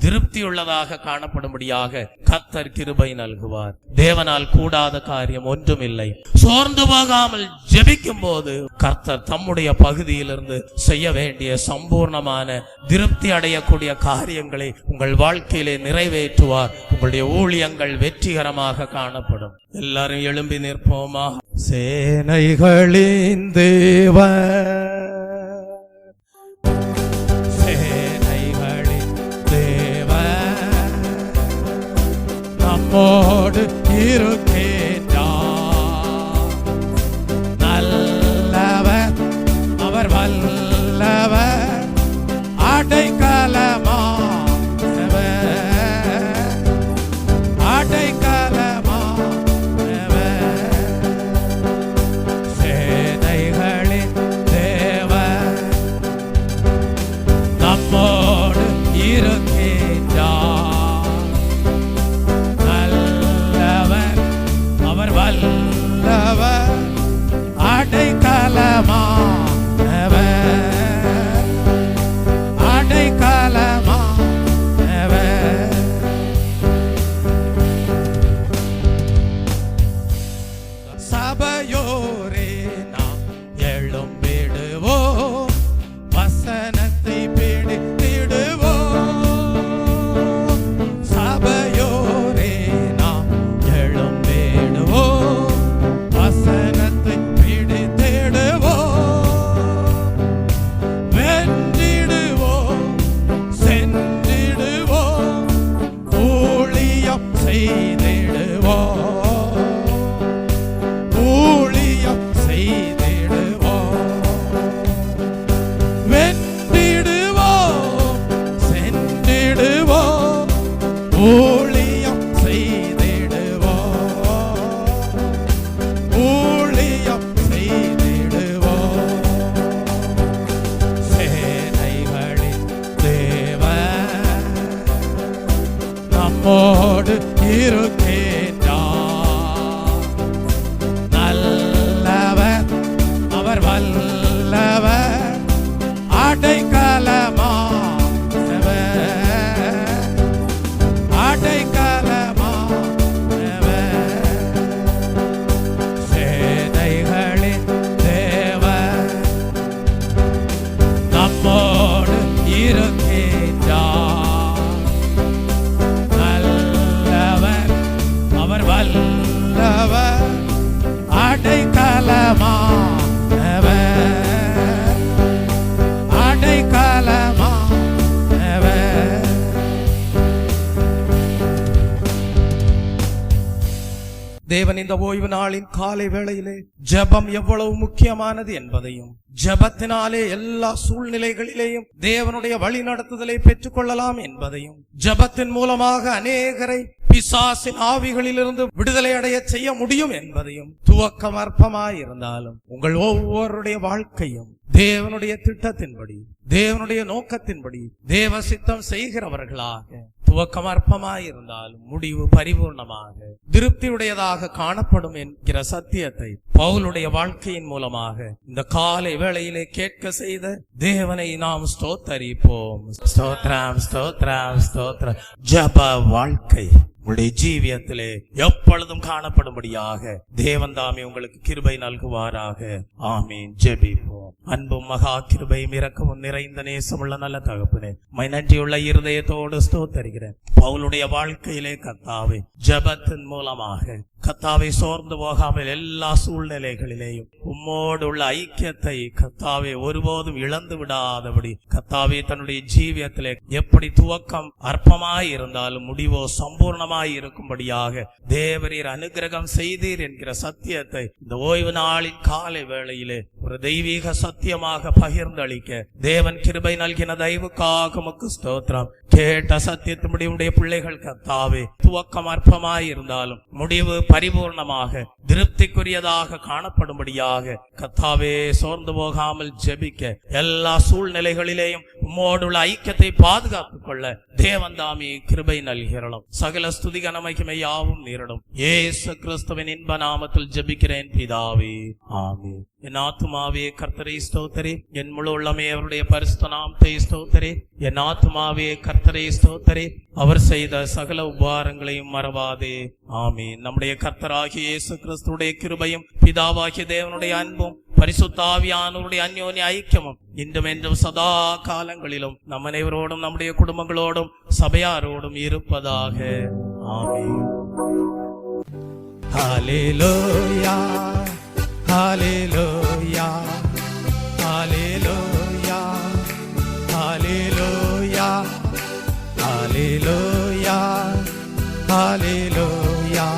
திருப்தியுள்ளதாக காணப்படும்படியாக கர்த்தர் கிருபை நல்குவார். தேவனால் கூடாத காரியம் ஒன்றுமில்லை. சோர்ந்து போகாமல் ஜெபிக்கும் போது கர்த்தர் தம்முடைய பகுதியிலிருந்து செய்ய வேண்டிய சம்பூர்ணமான திருப்தி அடையக்கூடிய காரியங்களை உங்கள் வாழ்க்கையிலே நிறைவேற்றுவார். உங்களுடைய ஊழியங்கள் வெற்றிகரமாக காணப்படும். எல்லாரும் எழும்பி நிற்போமா? சேனைகளின் தேவன், நம்மோடு இருக்கின்றார். நல்லவர், அவர் வல்லவர், அடைக்கலமானவர், அடைக்கலமானவர். சேனைகளின் தேவன் நம்மோடு இருக்கின்றார். வல்லவர், அடைக்கலமானவர், அடைக்கலமானவர். சபையோரே நாம் எழும்பிடுவோம், வசனத்தை பிடித்திடுவோம். சபையோரே நாம் எழும்பிடுவோம், வசனத்தை பிடித்திடுவோம். வென்றிடுவோம், சென்றிடுவோம், ஊழியம் செய்திடுவோம், ஊழியம் செய்திடுவோம். வென்றிடுவோம், சென்றிடுவோம், ஊழியம் செய்திடுவோம், ஊழியம் செய்திடுவோம். சேனைகளின் தேவன் நம்மோடு இருக்கின்றார். நல்லவர், அவர் வல்லவர், அடைக்கலமானவர், அடைக்கலமானவர். சேனைகளின் தேவன் நம்மோடு இருக்கின்றார். நல்லவர், அவர் வல்லவர், அடைக்கலமானவர், அடைக்கலமானவர். தேவன் இந்த ஓய்வு நாளின் காலை வேளையிலே ஜெபம் எவ்வளவு முக்கியமானது என்பதையும், ஜெபத்தினாலே எல்லா சூழ்நிலைகளிலேயும் தேவனுடைய வழி நடத்துதலை பெற்றுக் கொள்ளலாம் என்பதையும், ஜெபத்தின் மூலமாக அநேகரை பிசாசின் ஆவிகளிலிருந்து விடுதலை அடைய செய்ய முடியும் என்பதையும், துவக்கம் அற்பமாயிருந்தாலும் உங்கள் ஒவ்வொருடைய வாழ்க்கையும் தேவனுடைய திட்டத்தின்படி, தேவனுடைய நோக்கத்தின்படி தேவ சித்தம் செய்கிறவர்களாக, துவக்கம் அற்பமாயிருந்தாலும் முடிவு பரிபூர்ணமாக திருப்தியுடையதாக காணப்படும் என்கிற சத்தியத்தை பவுலுடைய வாழ்க்கையின் மூலமாக இந்த காலை வேளையிலே கேட்க செய்த தேவனை நாம் ஸ்தோத்தரிப்போம். ஸ்தோத்ரம், ஸ்தோத்ரம், ஸ்தோத்ரம். ஜெப வாழ்க்கை உங்களுடைய ஜீவியத்திலே எப்பொழுதும் காணப்படும்படியாக தேவன் தாமே உங்களுக்கு கிருபை நல்குவாராக. ஆமீன். ஜெபிப்போம். அன்பும் மகா கிருபையும் இரக்கமும் நிறைந்த நேசமுள்ள நல்ல தகப்பனே, நன்றியுள்ள இருதயத்தோடு ஸ்தோத்தரிக்கிறேன். பவுலுடைய வாழ்க்கையிலே கர்த்தாவே ஜெபத்தின் மூலமாக கர்த்தாவே சோர்ந்து போகாமல் எல்லா சூழ்நிலைகளிலேயும் உம்மோடு உள்ள ஐக்கியத்தை கர்த்தாவே ஒருபோதும் இழந்து விடாதபடி கர்த்தாவே தன்னுடைய ஜீவியத்திலே எப்படி துவக்கம் அற்பமாய் இருந்தாலும் முடிவோ சம்பூர்ணமாய் இருக்கும்படியாக தேவரீர் அனுக்கிரகம் செய்தீர் என்கிற சத்தியத்தை இந்த ஓய்வு நாளின் காலை வேளையிலே ஒரு தெய்வீக சத்தியமாக பகிர்ந்தளிக்க தேவன் கிருபை நல்கின தயவுக்காக உமக்கு ஸ்தோத்திரம். கேட்ட சத்தியத்தின்படி உடைய பிள்ளைகள் கர்த்தாவே துவக்கம் அற்பமாய் இருந்தாலும் முடிவு பரிபூர்ணமாக திருப்திக்குரியதாக காணப்படும்படியாக கர்த்தாவே சோர்ந்து போகாமல் ஜெபிக்க எல்லா சூழ்நிலைகளிலேயும் உம்மோடுள்ள ஐக்கியத்தை பாதுகாத்துக் கொள்ள தேவன் தாமே கிருபை நல்கிறோம். சகல ஸ்துதி கனமகிமை யாவும் நேரிடும் இயேசு கிறிஸ்துவின் இன்ப நாமத்தில் ஜெபிக்கிறேன் பிதாவே. ஆமென். என் ஆத்துமாவே கர்த்தரை ஸ்தோத்திரி, என் முழு உள்ளமே அவருடைய பரிசுத்த நாமத்தை ஸ்தோத்திரி. என் ஆத்துமாவே கர்த்தரை ஸ்தோத்திரி, அவர் செய்த சகல உபகாரங்களையும் மறவாதே. ஆமென். நம்முடைய கர்த்தராகிய இயேசு கிறிஸ்துடைய கிருபையும் பிதாவாகிய தேவனுடைய அன்பும் பரிசுத்த ஆவியானவருடைய அந்யோன்ய ஐக்கியமும் இன்றும் என்றும் சதா காலங்களிலும் நம் அனைவரோடும் நம்முடைய குடும்பங்களோடும் சபையாரோடும் இருப்பதாக. ஆமென். ஹல்லேலூயா, ஹல்லேலூயா, ஹல்லேலூயா, ஹல்லேலூயா, ஹல்லேலூயா, ஹல்லேலூயா,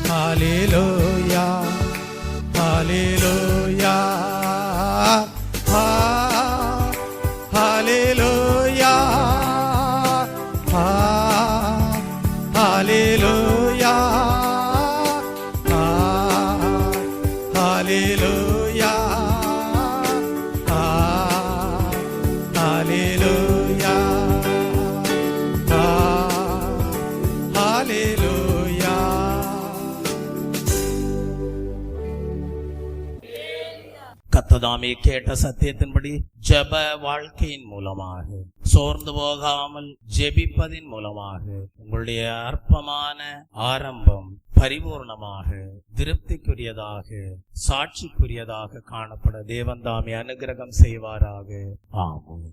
ஹல்லேலூயா, ஹல்லேலூயா, ஹல்லேலூயா, ஹல்லேலூயா, ஹல்லேலூயா, ஹல்லேலூயா, ஹல்லேலூயா. கர்த்ததாமே கேட்ட சத்தியத்தின்படி ஜெப வாழ்க்கையின் மூலமாக சோர்ந்து போகாமல் ஜெபிப்பதின் மூலமாக உங்களுடைய அற்பமான ஆரம்பம் பரிபூர்ணமாக திருப்திக்குரியதாக சாட்சிக்குரியதாக காணப்பட தேவன் தாமே அனுக்கிரகம் செய்வாராக. ஆமென்.